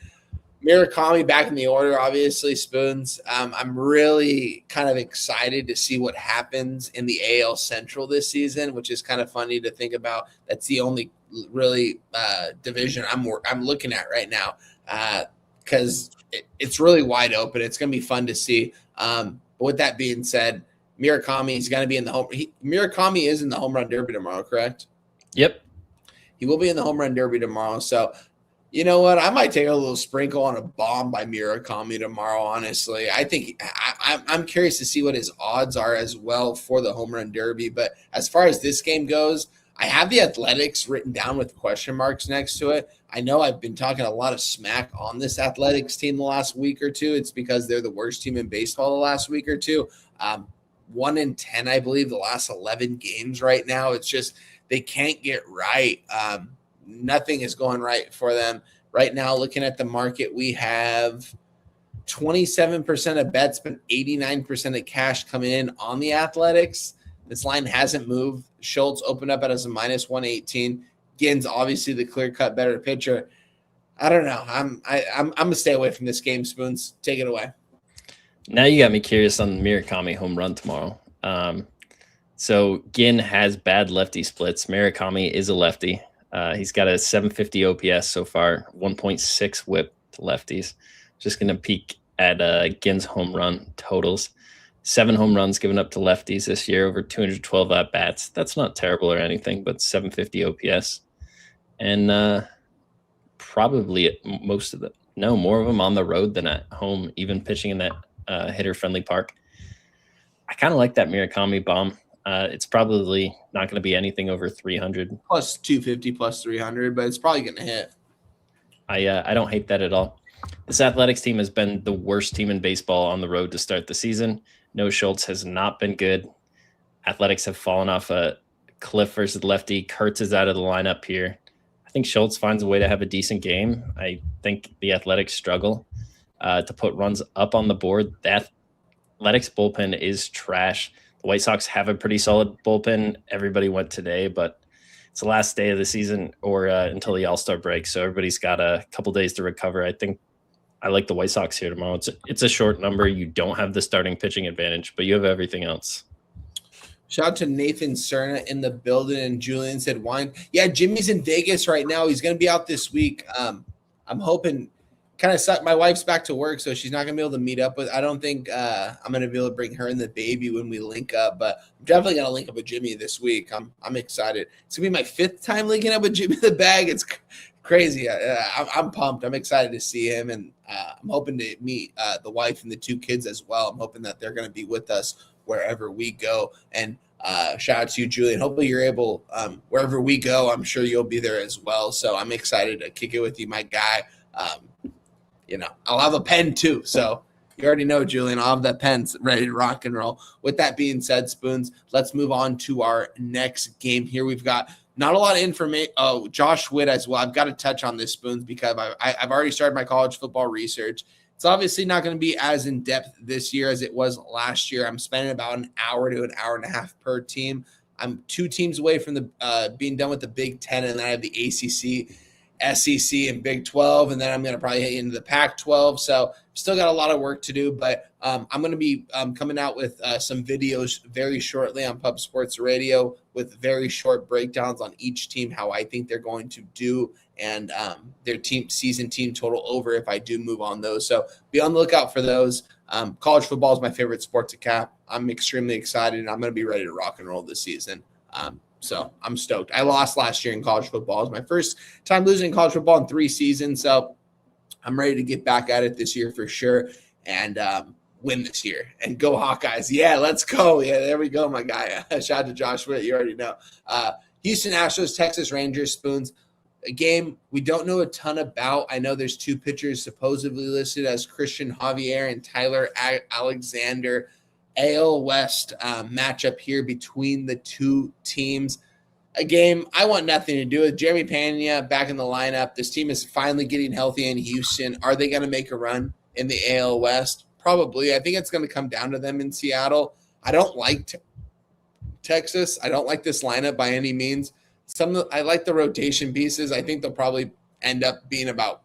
Murakami back in the order, obviously, Spoons. I'm really kind of excited to see what happens in the AL Central this season, which is kind of funny to think about. That's the only really division I'm looking at right now because it's really wide open. It's going to be fun to see. But with that being said, Murakami is going to be in the home. Murakami is in the home run derby tomorrow, correct? Yep. He will be in the home run derby tomorrow. So, you know what? I might take a little sprinkle on a bomb by Murakami tomorrow, honestly. I think I'm curious to see what his odds are as well for the home run derby. But as far as this game goes, I have the Athletics written down with question marks next to it. I know I've been talking a lot of smack on this Athletics team the last week or two. It's because they're the worst team in baseball the last week or two. 1-10, I believe, the last 11 games right now. It's just they can't get right. Nothing is going right for them right now. Looking at the market, we have 27% of bets, but 89% of cash coming in on the Athletics. This line hasn't moved. Schultz opened up as a -118. Ginn's obviously the clear-cut better pitcher. I don't know. I'm gonna stay away from this game. Spoons, take it away. Now you got me curious on the Murakami home run tomorrow. So Ginn has bad lefty splits. Murakami is a lefty. He's got a 750 OPS so far, 1.6 whip to lefties. Just going to peek at Ginn's home run totals. 7 home runs given up to lefties this year, over 212 at-bats. That's not terrible or anything, but 750 OPS. And probably more of them on the road than at home, even pitching in that hitter-friendly park. I kind of like that Murakami bomb. It's probably not going to be anything over 300. Plus 250, plus 300, but it's probably going to hit. I don't hate that at all. This Athletics team has been the worst team in baseball on the road to start the season. No Schultz has not been good. Athletics have fallen off a cliff versus lefty. Kurtz is out of the lineup here. I think Schultz finds a way to have a decent game. I think the Athletics struggle to put runs up on the board. The Athletics bullpen is trash. The White Sox have a pretty solid bullpen. Everybody went today, but it's the last day of the season or until the All-Star break, so everybody's got a couple days to recover. I think I like the White Sox here tomorrow. It's a short number. You don't have the starting pitching advantage, but you have everything else. Shout out to Nathan Cerna in the building, and Julian said wine. Yeah, Jimmy's in Vegas right now. He's going to be out this week. I'm hoping kind of suck. My wife's back to work, so she's not going to be able to meet up with. I don't think I'm going to be able to bring her and the baby when we link up, but I'm definitely going to link up with Jimmy this week. I'm excited. It's going to be my 5th time linking up with Jimmy the Bag. It's crazy. I'm pumped. I'm excited to see him, and I'm hoping to meet the wife and the 2 kids as well. I'm hoping that they're going to be with us wherever we go. And shout out to you, Julian. Hopefully you're able, wherever we go, I'm sure you'll be there as well. So I'm excited to kick it with you, my guy. I'll have a pen too. So you already know, Julian, I'll have that pen ready to rock and roll. With that being said, Spoons, let's move on to our next game here. We've got not a lot of information. Oh, Josh Witt as well. I've got to touch on this, Spoons, because I've already started my college football research. It's obviously not going to be as in-depth this year as it was last year. I'm spending about an hour to an hour and a half per team. I'm 2 teams away from the being done with the Big Ten, and then I have the ACC, SEC, and Big 12, and then I'm going to probably hit into the Pac-12. So still got a lot of work to do, but I'm going to be coming out with some videos very shortly on Pub Sports Radio with very short breakdowns on each team, how I think they're going to do, and their season team total over if I do move on those. So be on the lookout for those. College football is my favorite sport to cap. I'm extremely excited, and I'm going to be ready to rock and roll this season. So I'm stoked. I lost last year in college football. It was my first time losing in college football in 3 seasons. So I'm ready to get back at it this year for sure and win this year. And go Hawkeyes. Yeah, let's go. Yeah, there we go, my guy. Shout out to Josh Witt. You already know. Houston Astros, Texas Rangers, Spoons. A game we don't know a ton about. I know there's 2 pitchers supposedly listed as Christian Javier and Tyler Alexander. AL West matchup here between the 2 teams. A game I want nothing to do with. Jeremy Pena back in the lineup. This team is finally getting healthy in Houston. Are they going to make a run in the AL West? Probably. I think it's going to come down to them in Seattle. I don't like Texas. I don't like this lineup by any means. I like the rotation pieces. I think they'll probably end up being about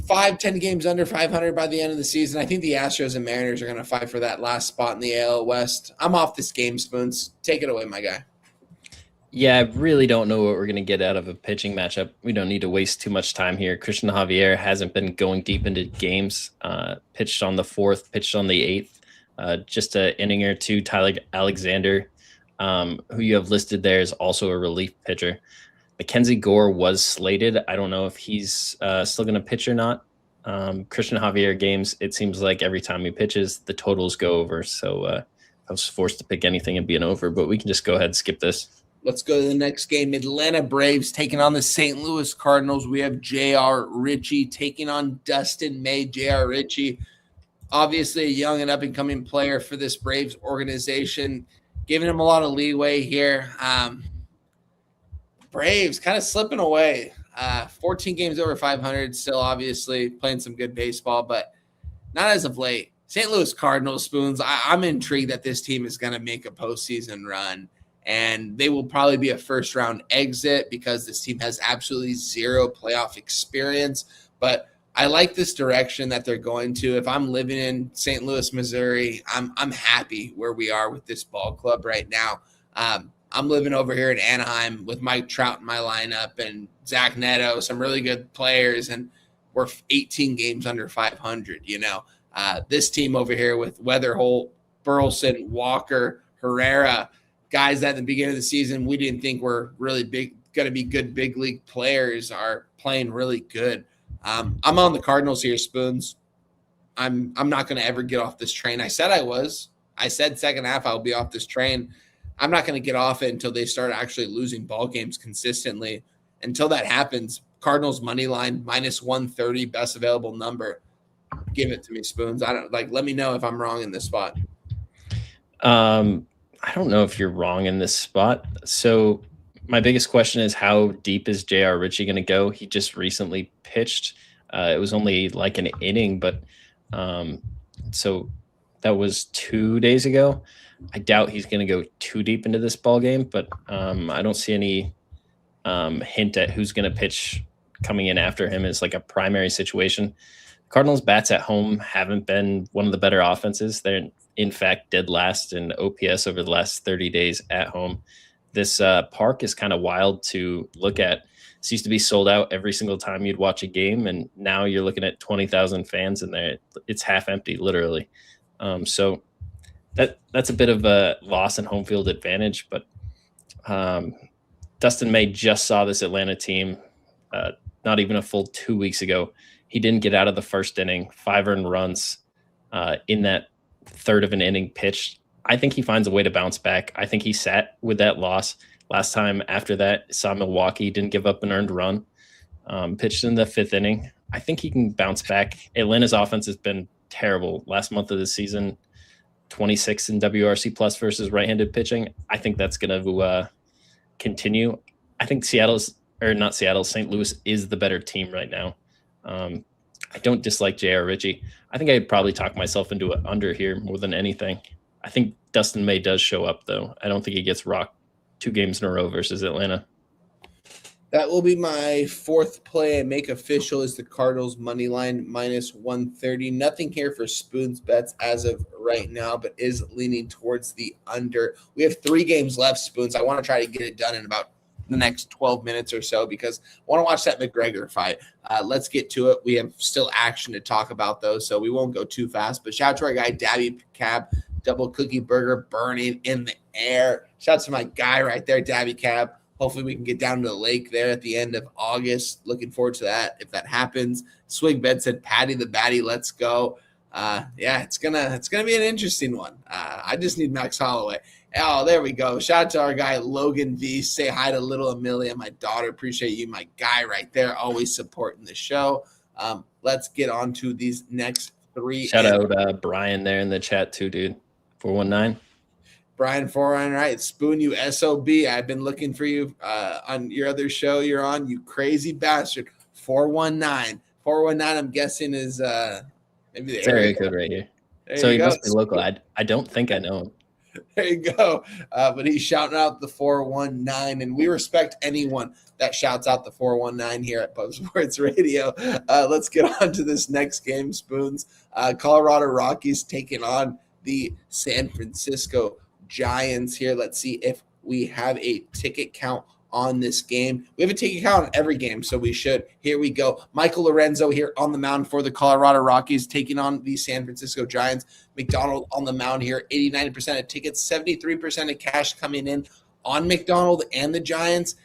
5-10 games under 500 by the end of the season. I think the Astros and Mariners are going to fight for that last spot in the AL West. I'm off this game, Spoons. Take it away, my guy. Yeah, I really don't know what we're going to get out of a pitching matchup. We don't need to waste too much time here. Christian Javier hasn't been going deep into games. Pitched on the 4th, pitched on the 8th. Just an inning or 2. Tyler Alexander, who you have listed there, is also a relief pitcher. Mackenzie Gore was slated. I don't know if he's still going to pitch or not. Christian Javier games, it seems like every time he pitches, the totals go over. So I was forced to pick anything and be an over, but we can just go ahead and skip this. Let's go to the next game. Atlanta Braves taking on the St. Louis Cardinals. We have J.R. Ritchie taking on Dustin May. J.R. Ritchie, obviously a young and up-and-coming player for this Braves organization, giving him a lot of leeway here. Braves kind of slipping away. 14 games over 500, still obviously playing some good baseball, but not as of late. St. Louis Cardinals, Spoons, I'm intrigued that this team is going to make a postseason run, and they will probably be a first-round exit because this team has absolutely zero playoff experience. But I like this direction that they're going to. If I'm living in St. Louis, Missouri, I'm happy where we are with this ball club right now. I'm living over here in Anaheim with Mike Trout in my lineup and Zach Neto, some really good players, and we're 18 games under 500, This team over here with Weatherholt, Burleson, Walker, Herrera, guys that at the beginning of the season we didn't think were really going to be good big league players, are playing really good. I'm on the Cardinals here, Spoons. I'm not going to ever get off this train. I said I was. I said second half I'll be off this train. I'm not going to get off it until they start actually losing ball games consistently. Until that happens, Cardinals money line -130, best available number. Give it to me, Spoons. Let me know if I'm wrong in this spot. I don't know if you're wrong in this spot. So my biggest question is, how deep is J.R. Ritchie going to go? He just recently pitched. It was only like an inning, but so that was 2 days ago. I doubt he's going to go too deep into this ball game, but I don't see any hint at who's going to pitch coming in after him as like a primary situation. Cardinals bats at home haven't been one of the better offenses. They're in fact dead last in OPS over the last 30 days at home. This park is kind of wild to look at. It used to be sold out every single time you'd watch a game, and now you're looking at 20,000 fans in there. It's half empty, literally. So that's a bit of a loss in home field advantage, but Dustin May just saw this Atlanta team not even a full 2 weeks ago. He didn't get out of the first inning, 5 earned runs in that third of an inning pitched. I think he finds a way to bounce back. I think he sat with that loss. Last time after that, saw Milwaukee, didn't give up an earned run, pitched in the 5th inning. I think he can bounce back. Atlanta's offense has been terrible last month of the season. 26 in WRC plus versus right-handed pitching. I think that's going to continue. I think St. Louis is the better team right now. I don't dislike J.R. Ritchie. I think I'd probably talk myself into an under here more than anything. I think Dustin May does show up, though. I don't think he gets rocked 2 games in a row versus Atlanta. That will be my 4th play I make official, is the Cardinals money line -130. Nothing here for Spoon's bets as of right now, but is leaning towards the under. We have 3 games left, Spoons. I want to try to get it done in about the next 12 minutes or so because I want to watch that McGregor fight. Let's get to it. We have still action to talk about, though, so we won't go too fast. But shout out to our guy, Dabby Cab, double cookie burger burning in the air. Shout out to my guy right there, Dabby Cab. Hopefully we can get down to the lake there at the end of August. Looking forward to that if that happens. Swig Bed said, Patty the Batty, let's go. It's gonna be an interesting one. I just need Max Holloway. Oh, there we go. Shout out to our guy Logan V. Say hi to little Amelia, my daughter. Appreciate you, my guy right there, always supporting the show. Let's get on to these next 3. Shout out Brian there in the chat too, dude. 419. Brian 419, right? Spoon, you SOB. I've been looking for you on your other show you're on, you crazy bastard. 419. 419, I'm guessing, is maybe the area code right here. So he must be local. I don't think I know him. There you go. But he's shouting out the 419, and we respect anyone that shouts out the 419 here at Pub Sports Radio. Let's get on to this next game, Spoons. Colorado Rockies taking on the San Francisco Giants here. Let's see if we have a ticket count on this game. We have a ticket count on every game, so we should. Here we go. Michael Lorenzo here on the mound for the Colorado Rockies, taking on the San Francisco Giants. McDonald on the mound here, 89% of tickets, 73% of cash coming in on McDonald and the Giants.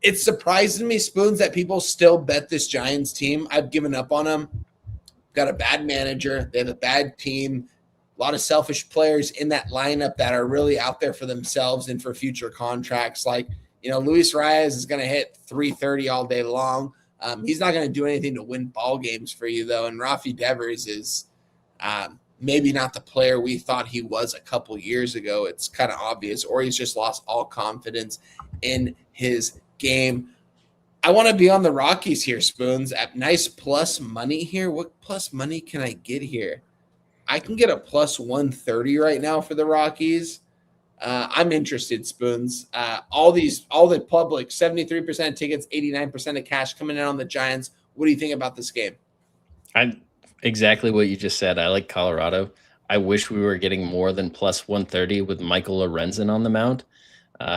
It surprises me, Spoons, that people still bet this Giants team. I've given up on them. Got a bad manager. They have a bad team. lot of selfish players in that lineup that are really out there for themselves and for future contracts. Like, Luis Reyes is going to hit 330 all day long. He's not going to do anything to win ball games for you, though. And Rafi Devers is maybe not the player we thought he was a couple years ago. It's kind of obvious, or he's just lost all confidence in his game. I want to be on the Rockies here, Spoons, at nice plus money here. What plus money can I get here? I can get a plus 130 right now for the Rockies. I'm interested, Spoons. All the public, 73% of tickets, 89% of cash coming in on the Giants. What do you think about this game? I'm exactly what you just said. I like Colorado. I wish we were getting more than plus 130 with Michael Lorenzen on the mound.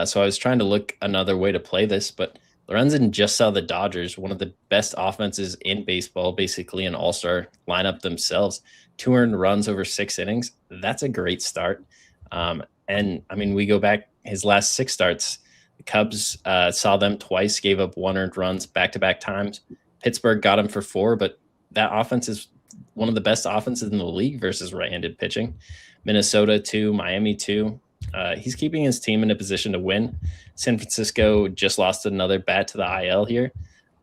So I was trying to look another way to play this, but Lorenzen just saw the Dodgers, one of the best offenses in baseball, basically an all-star lineup themselves. 2 earned runs over 6 innings. That's a great start. And I mean, we go back his last 6 starts. The Cubs saw them twice, gave up 1 earned runs back-to-back times. Pittsburgh got him for 4, but that offense is one of the best offenses in the league versus right-handed pitching. Minnesota 2, Miami 2. He's keeping his team in a position to win. San Francisco just lost another bat to the IL here.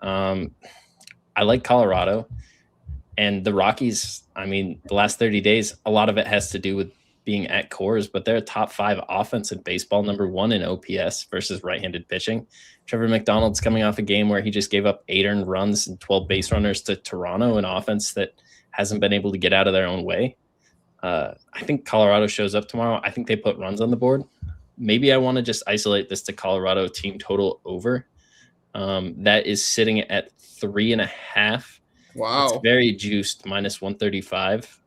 I like Colorado. And the Rockies, I mean, the last 30 days, a lot of it has to do with being at Coors, but they're a top 5 offense in baseball, number 1 in OPS versus right-handed pitching. Trevor McDonald's coming off a game where he just gave up 8 earned runs and 12 base runners to Toronto, an offense that hasn't been able to get out of their own way. I think Colorado shows up tomorrow. I think they put runs on the board. Maybe I want to just isolate this to Colorado team total over. That is sitting at 3.5. Wow. It's very juiced, minus 135.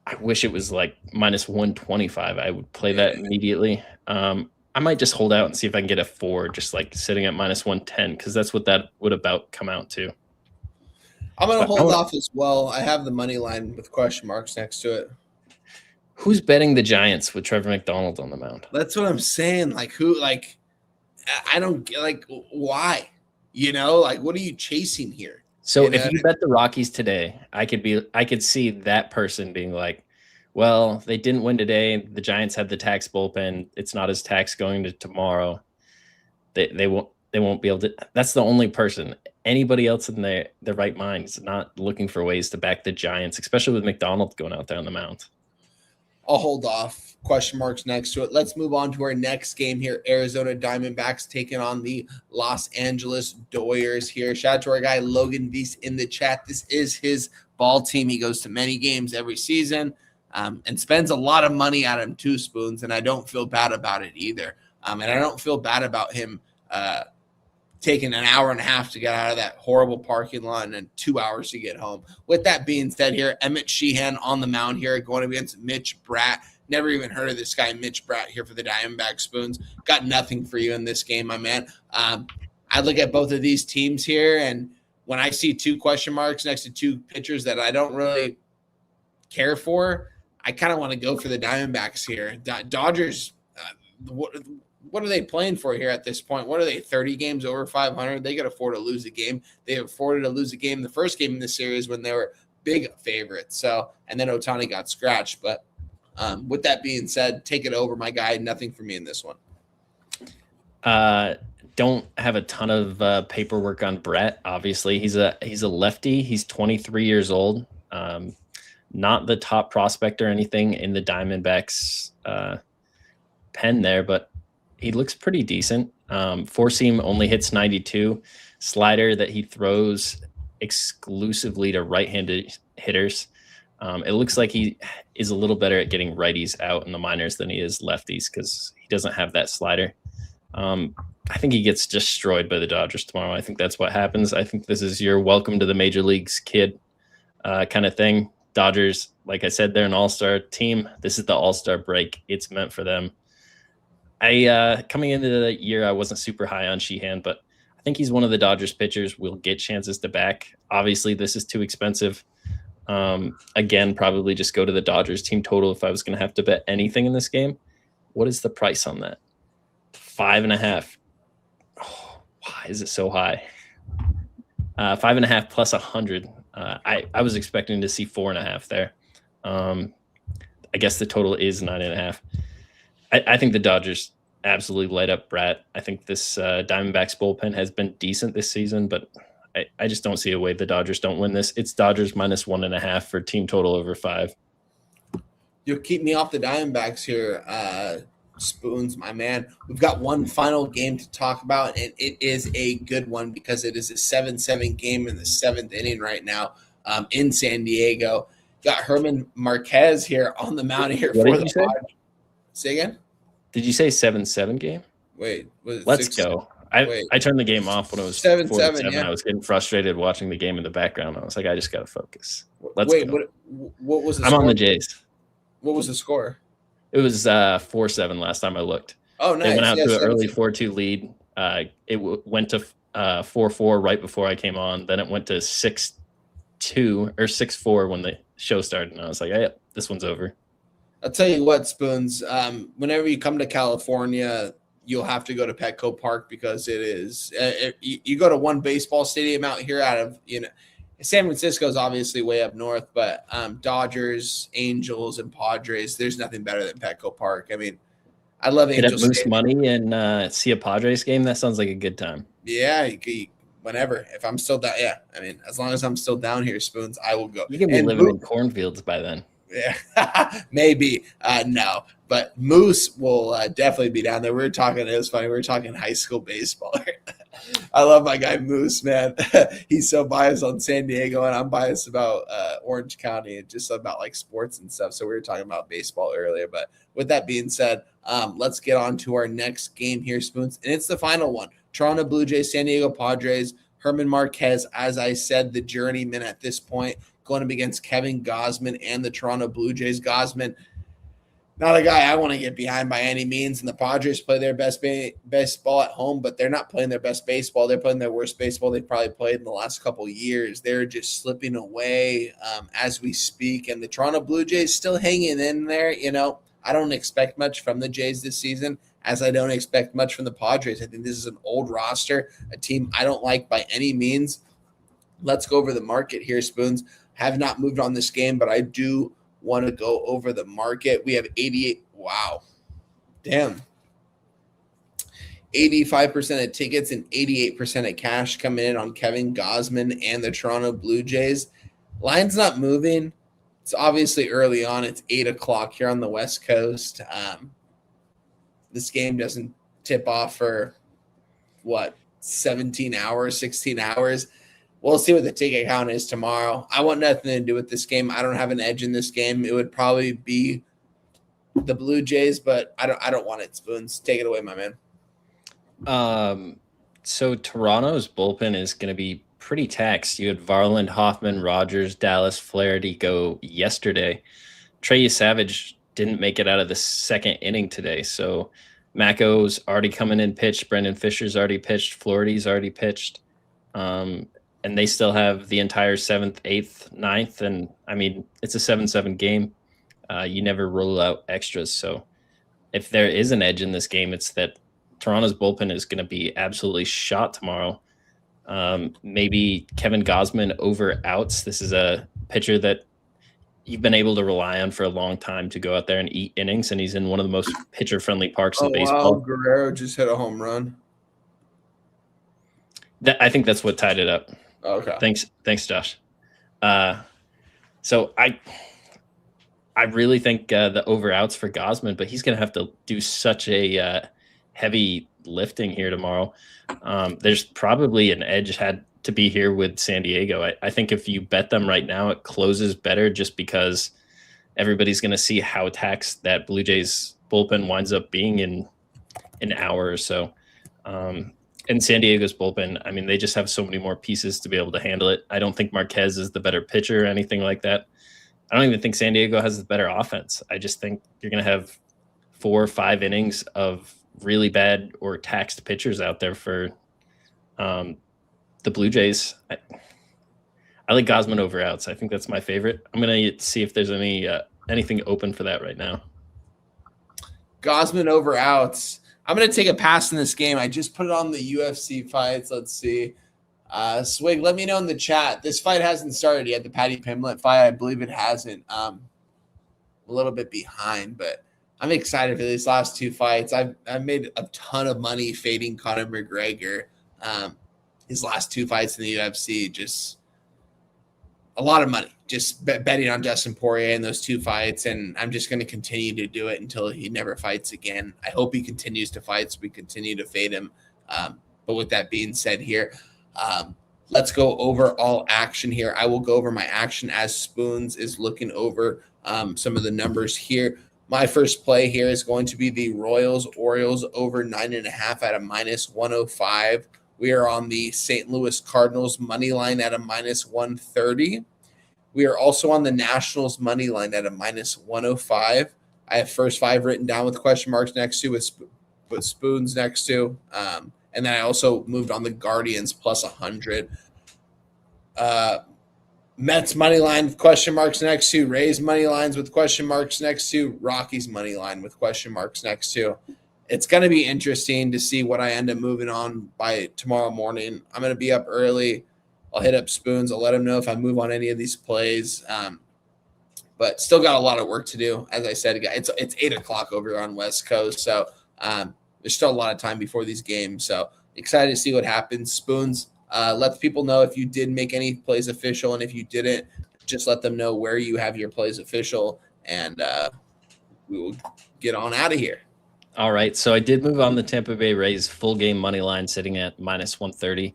I wish it was like minus 125. I would play that immediately. I might just hold out and see if I can get a 4, just like sitting at minus 110, because that's what that would about come out to. I'm going to hold off as well. I have the money line with question marks next to it. Who's betting the Giants with Trevor McDonald on the mound? That's what I'm saying. Like, who, like, I don't get, like, why? What are you chasing here? So if you bet the Rockies today, I could see that person being like, well, they didn't win today. The Giants had the tax bullpen. It's not as tax going to tomorrow. They won't be able to. That's the only person. Anybody else in their right mind is not looking for ways to back the Giants, especially with McDonald going out there on the mound. I'll hold off. Question marks next to it. Let's move on to our next game here. Arizona Diamondbacks taking on the Los Angeles Dodgers here. Shout out to our guy Logan Beast in the chat. This is his ball team. He goes to many games every season and spends a lot of money at him too, Spoons, and I don't feel bad about it either. And I don't feel bad about him taking an hour and a half to get out of that horrible parking lot and then 2 hours to get home. With that being said here, Emmett Sheehan on the mound here going against Mitch Bratt. Never even heard of this guy, Mitch Bratt, here for the Diamondback, Spoons. Got nothing for you in this game, my man. I look at both of these teams here, and when I see 2 question marks next to 2 pitchers that I don't really care for, I kind of want to go for the Diamondbacks here. Dodgers, what are they playing for here at this point? What are they, 30 games over 500? They could afford to lose a game. They afforded to lose a game the first game in the series when they were big favorites. So, and then Ohtani got scratched. But with that being said, take it over, my guy. Nothing for me in this one. Don't have a ton of paperwork on Brett. Obviously, he's a lefty. He's 23 years old. Not the top prospect or anything in the Diamondbacks pen there, but he looks pretty decent. 4-seam only hits 92. Slider that he throws exclusively to right-handed hitters. It looks like he is a little better at getting righties out in the minors than he is lefties because he doesn't have that slider. I think he gets destroyed by the Dodgers tomorrow. I think that's what happens. I think this is your welcome to the major leagues kid kind of thing. Dodgers, like I said, they're an all-star team. This is the all-star break. It's meant for them. Coming into the year, I wasn't super high on Sheehan, but I think he's one of the Dodgers pitchers we'll get chances to back. Obviously, this is too expensive. Again, probably just go to the Dodgers team total if I was going to have to bet anything in this game. What is the price on that? 5.5. Oh, why is it so high? 5.5 plus 100. I was expecting to see 4.5 there. I guess the total is 9.5. I think the Dodgers absolutely light up Brett. I think this Diamondbacks bullpen has been decent this season, but I just don't see a way the Dodgers don't win this. It's Dodgers minus 1.5 for team total over 5. You'll keep me off the Diamondbacks here, Spoons, my man. We've got one final game to talk about, and it is a good one because it is a 7-7 game in the 7th inning right now in San Diego. Got Herman Marquez here on the mound here What for did the you say? Padres. Say again? Did you say 7-7 game? Wait, was it Let's 6? go. Wait. I turned the game off when it was 7-7. Yeah. I was getting frustrated watching the game in the background. I was like, I just got to focus. Let's Wait, go. what was the I'm score? on the Jays. What was the score? It was 4-7 last time I looked. Oh, nice. They went out to an 7-7. early 4-2 lead. Went to 4-4 right before I came on. Then it went to 6-2 or 6-4 when the show started. And I was like, hey, this one's over. I'll tell you what, Spoons, whenever you come to California, you'll have to go to Petco Park because it is you go to one baseball stadium out here out of, San Francisco is obviously way up north, but Dodgers, Angels, and Padres, there's nothing better than Petco Park. I mean, I love Get up Angels. Moose money and see a Padres game. That sounds like a good time. Yeah, whenever. If I'm still down, yeah. I mean, as long as I'm still down here, Spoons, I will go. You can be living in cornfields by then. Yeah, maybe. No, but Moose will definitely be down there. It was funny. We were talking high school baseball. I love my guy Moose, man. He's so biased on San Diego, and I'm biased about Orange County and just about like sports and stuff. So we were talking about baseball earlier. But with that being said, let's get on to our next game here, Spoons. And it's the final one. Toronto Blue Jays, San Diego Padres. Herman Marquez, as I said, the journeyman at this point, going up against Kevin Gausman and the Toronto Blue Jays. Gausman, not a guy I want to get behind by any means. And the Padres play their best baseball at home, but they're not playing their best baseball. They're playing their worst baseball they've probably played in the last couple of years. They're just slipping away as we speak. And the Toronto Blue Jays still hanging in there. I don't expect much from the Jays this season, as I don't expect much from the Padres. I think this is an old roster, a team I don't like by any means. Let's go over the market here, Spoons. Have not moved on this game, but I do want to go over the market. We have 88. Wow. Damn. 85% of tickets and 88% of cash coming in on Kevin Gausman and the Toronto Blue Jays. Line's not moving. It's obviously early on. It's 8 o'clock here on the West Coast. This game doesn't tip off for, 17 hours, 16 hours. We'll see what the ticket count is tomorrow. I want nothing to do with this game. I don't have an edge in this game. It would probably be the Blue Jays, but I don't want it, Spoons. Take it away, my man. So Toronto's bullpen is going to be pretty taxed. You had Varland, Hoffman, Rogers, Dallas, Flaherty go yesterday. Trey Savage didn't make it out of the second inning today. So Mako's already coming in pitched. Brendan Fisher's already pitched. Flaherty's already pitched. And they still have the entire 7th, 8th, 9th. And, I mean, it's a 7-7 game. You never rule out extras. So if there is an edge in this game, it's that Toronto's bullpen is going to be absolutely shot tomorrow. Maybe Kevin Gausman over outs. This is a pitcher that you've been able to rely on for a long time to go out there and eat innings, and he's in one of the most pitcher-friendly parks in baseball. Wow, Guerrero just hit a home run. I think that's what tied it up. Okay. Thanks, Josh. So I really think the over outs for Gausman, but he's going to have to do such a heavy lifting here tomorrow. There's probably an edge had to be here with San Diego. I think if you bet them right now, it closes better just because everybody's going to see how taxed that Blue Jays bullpen winds up being in an hour or so. And San Diego's bullpen, I mean, they just have so many more pieces to be able to handle it. I don't think Marquez is the better pitcher or anything like that. I don't even think San Diego has the better offense. I just think you're going to have 4 or 5 innings of really bad or taxed pitchers out there for the Blue Jays. I like Gausman over outs. I think that's my favorite. I'm going to see if there's anything open for that right now. Gausman over outs. I'm going to take a pass in this game. I just put it on the UFC fights. Let's see. Swig, let me know in the chat. This fight hasn't started yet, the Paddy Pimblett fight. I believe it hasn't. a little bit behind, but I'm excited for these last two fights. I've made a ton of money fading Conor McGregor. His last two fights in the UFC, just a lot of money, just betting on Dustin Poirier in those two fights. And I'm just going to continue to do it until he never fights again. I hope he continues to fight so we continue to fade him. But with that being said here, let's go over all action here. I will go over my action as Spoons is looking over some of the numbers here. My first play here is going to be the Orioles over 9.5 at a -105. We are on the St. Louis Cardinals money line at a -130. We are also on the Nationals money line at a -105. I have first five written down with question marks next to, with spoons next to. And then I also moved on the Guardians plus 100. Mets money line with question marks next to. Rays money lines with question marks next to. Rockies money line with question marks next to. It's going to be interesting to see what I end up moving on by tomorrow morning. I'm going to be up early. I'll hit up Spoons. I'll let him know if I move on any of these plays. But still got a lot of work to do. As I said, it's 8 o'clock over on West Coast. So there's still a lot of time before these games. So excited to see what happens. Spoons, let the people know if you did make any plays official. And if you didn't, just let them know where you have your plays official. And we will get on out of here. All right, so I did move on the Tampa Bay Rays full game money line sitting at -130.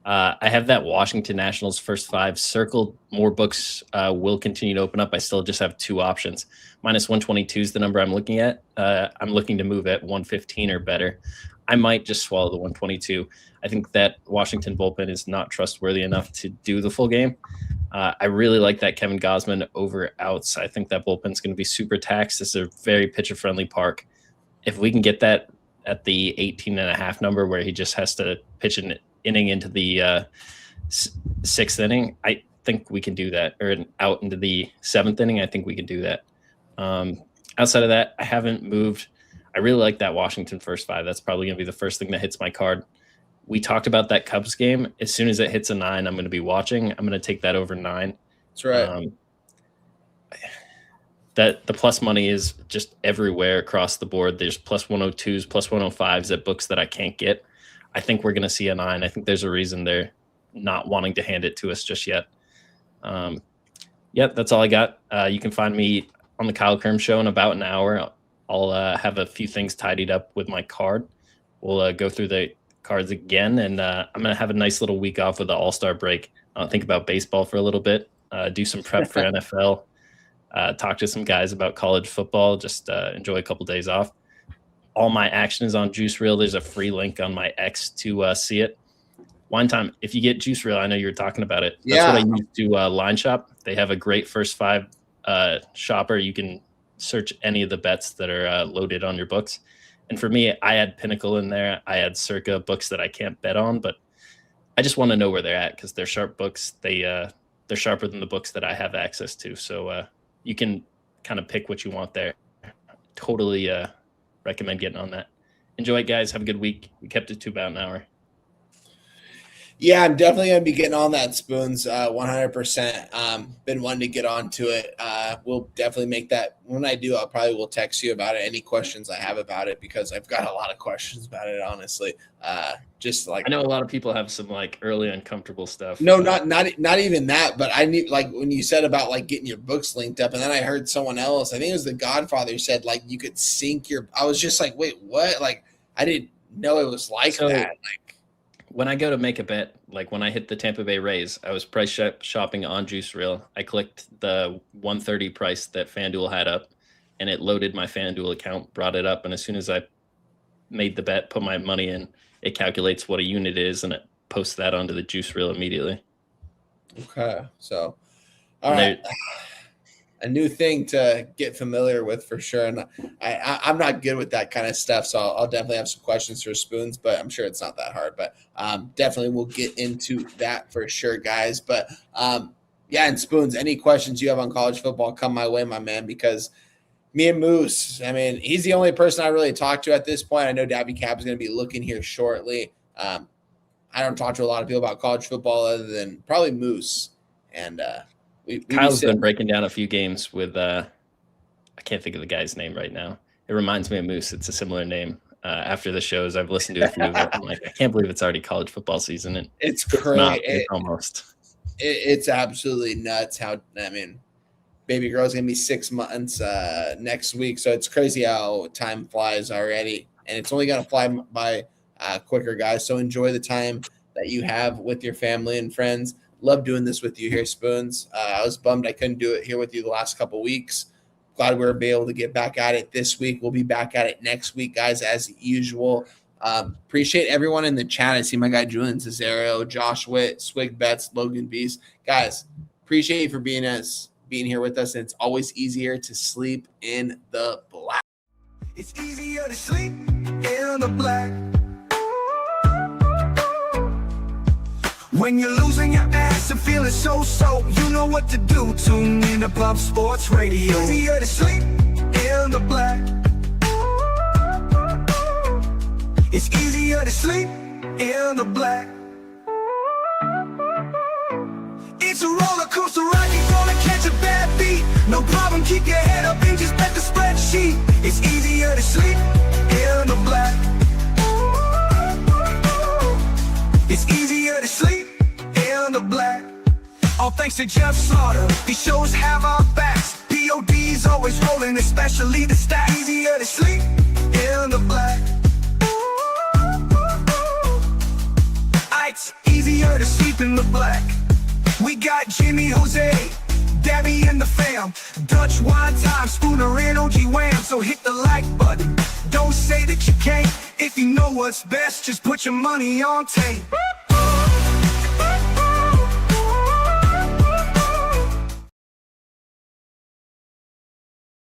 I have that Washington Nationals first five circled. More books will continue to open up. I still just have two options. -122 is the number I'm looking at. I'm looking to move at 115 or better. I might just swallow the 122. I think that Washington bullpen is not trustworthy enough to do the full game. I really like that Kevin Gausman over outs. I think that bullpen's going to be super taxed. This is a very pitcher-friendly park. If we can get that at the 18.5 number where he just has to pitch an inning into the sixth inning, I think we can do that. Or out into the seventh inning, I think we can do that. Outside of that, I haven't moved. I really like that Washington first five. That's probably going to be the first thing that hits my card. We talked about that Cubs game. As soon as it hits a 9, I'm going to be watching. I'm going to take that over 9. That's right. That the plus money is just everywhere across the board. There's plus 102s, plus 105s at books that I can't get. I think we're going to see a 9. I think there's a reason they're not wanting to hand it to us just yet. That's all I got. You can find me on the Kyle Krim Show in about an hour. I'll have a few things tidied up with my card. We'll go through the cards again, and I'm going to have a nice little week off with the All-Star break. I'll think about baseball for a little bit, do some prep for NFL, talk to some guys about college football, just enjoy a couple days off. All my action is on Juice Reel. There's a free link on my X to see it. One time, if you get Juice Reel, I know you were talking about it. That's what I use to line shop. They have a great first five shopper. You can search any of the bets that are loaded on your books. And for me, I had Pinnacle in there. I had Circa, books that I can't bet on, but I just want to know where they're at because they're sharp books. They're sharper than the books that I have access to. So you can kind of pick what you want there. Totally recommend getting on that. Enjoy it, guys. Have a good week. We kept it to about an hour. Yeah, I'm definitely going to be getting on that, Spoons, 100%. Been wanting to get onto it. We'll definitely make that. When I do, I probably will text you about it, any questions I have about it, because I've got a lot of questions about it, honestly. Just like I know a lot of people have some like early uncomfortable stuff. No, not even that, but I need, like, when you said about like getting your books linked up, and then I heard someone else, I think it was The Godfather, said like you could sync your. I was just like, wait, what? Like I didn't know it was like that. Like, when I go to make a bet, like when I hit the Tampa Bay Rays, I was price shopping on Juice Reel. I clicked the 130 price that FanDuel had up, and it loaded my FanDuel account, brought it up, and as soon as I made the bet, put my money in, it calculates what a unit is, and it posts that onto the Juice Reel immediately. Okay, so all right. A new thing to get familiar with for sure. And I'm not good with that kind of stuff, so I'll definitely have some questions for Spoons, but I'm sure it's not that hard. But definitely we'll get into that for sure, guys. But and Spoons, any questions you have on college football, come my way, my man, because me and Moose, I mean, he's the only person I really talk to at this point. I know Dabby Cap is going to be looking here shortly. I don't talk to a lot of people about college football other than probably Moose. And Kyle's been breaking down a few games with I can't think of the guy's name right now. It reminds me of Moose. It's a similar name. After the shows, I've listened to a few of it. I'm like, I can't believe it's already college football season. And it's crazy. It's almost. It's absolutely nuts how, I mean, baby girl's going to be 6 months next week. So it's crazy how time flies already. And it's only going to fly by quicker, guys. So enjoy the time that you have with your family and friends. Love doing this with you here, Spoons. I was bummed I couldn't do it here with you the last couple weeks. Glad we were able to get back at it this week. We'll be back at it next week, guys, as usual. Appreciate everyone in the chat. I see my guy Julian Cesario, Josh Witt, Swig Betts, Logan Beast. Guys, appreciate you for being here with us. And it's always easier to sleep in the black. It's easier to sleep in the black. When you're losing your ass and feeling so, you know what to do. Tune in to Pop Sports Radio. Easier to sleep in the black. It's easier to sleep in the black. It's a roller coaster ride, you're gonna catch a bad beat. No problem, keep your head up and just bet the spreadsheet. It's easier to sleep in the black. It's easier to sleep in the black. All thanks to Jeff Slaughter, these shows have our backs. POD's always rolling, especially the stats. Easier to sleep in the black. It's easier to sleep in the black. We got Jimmy, Jose, Debbie and the fam, Dutch, Wine Time, Spooner and OG Wham. So hit the like button, don't say that you can't. If you know what's best, just put your money on tape.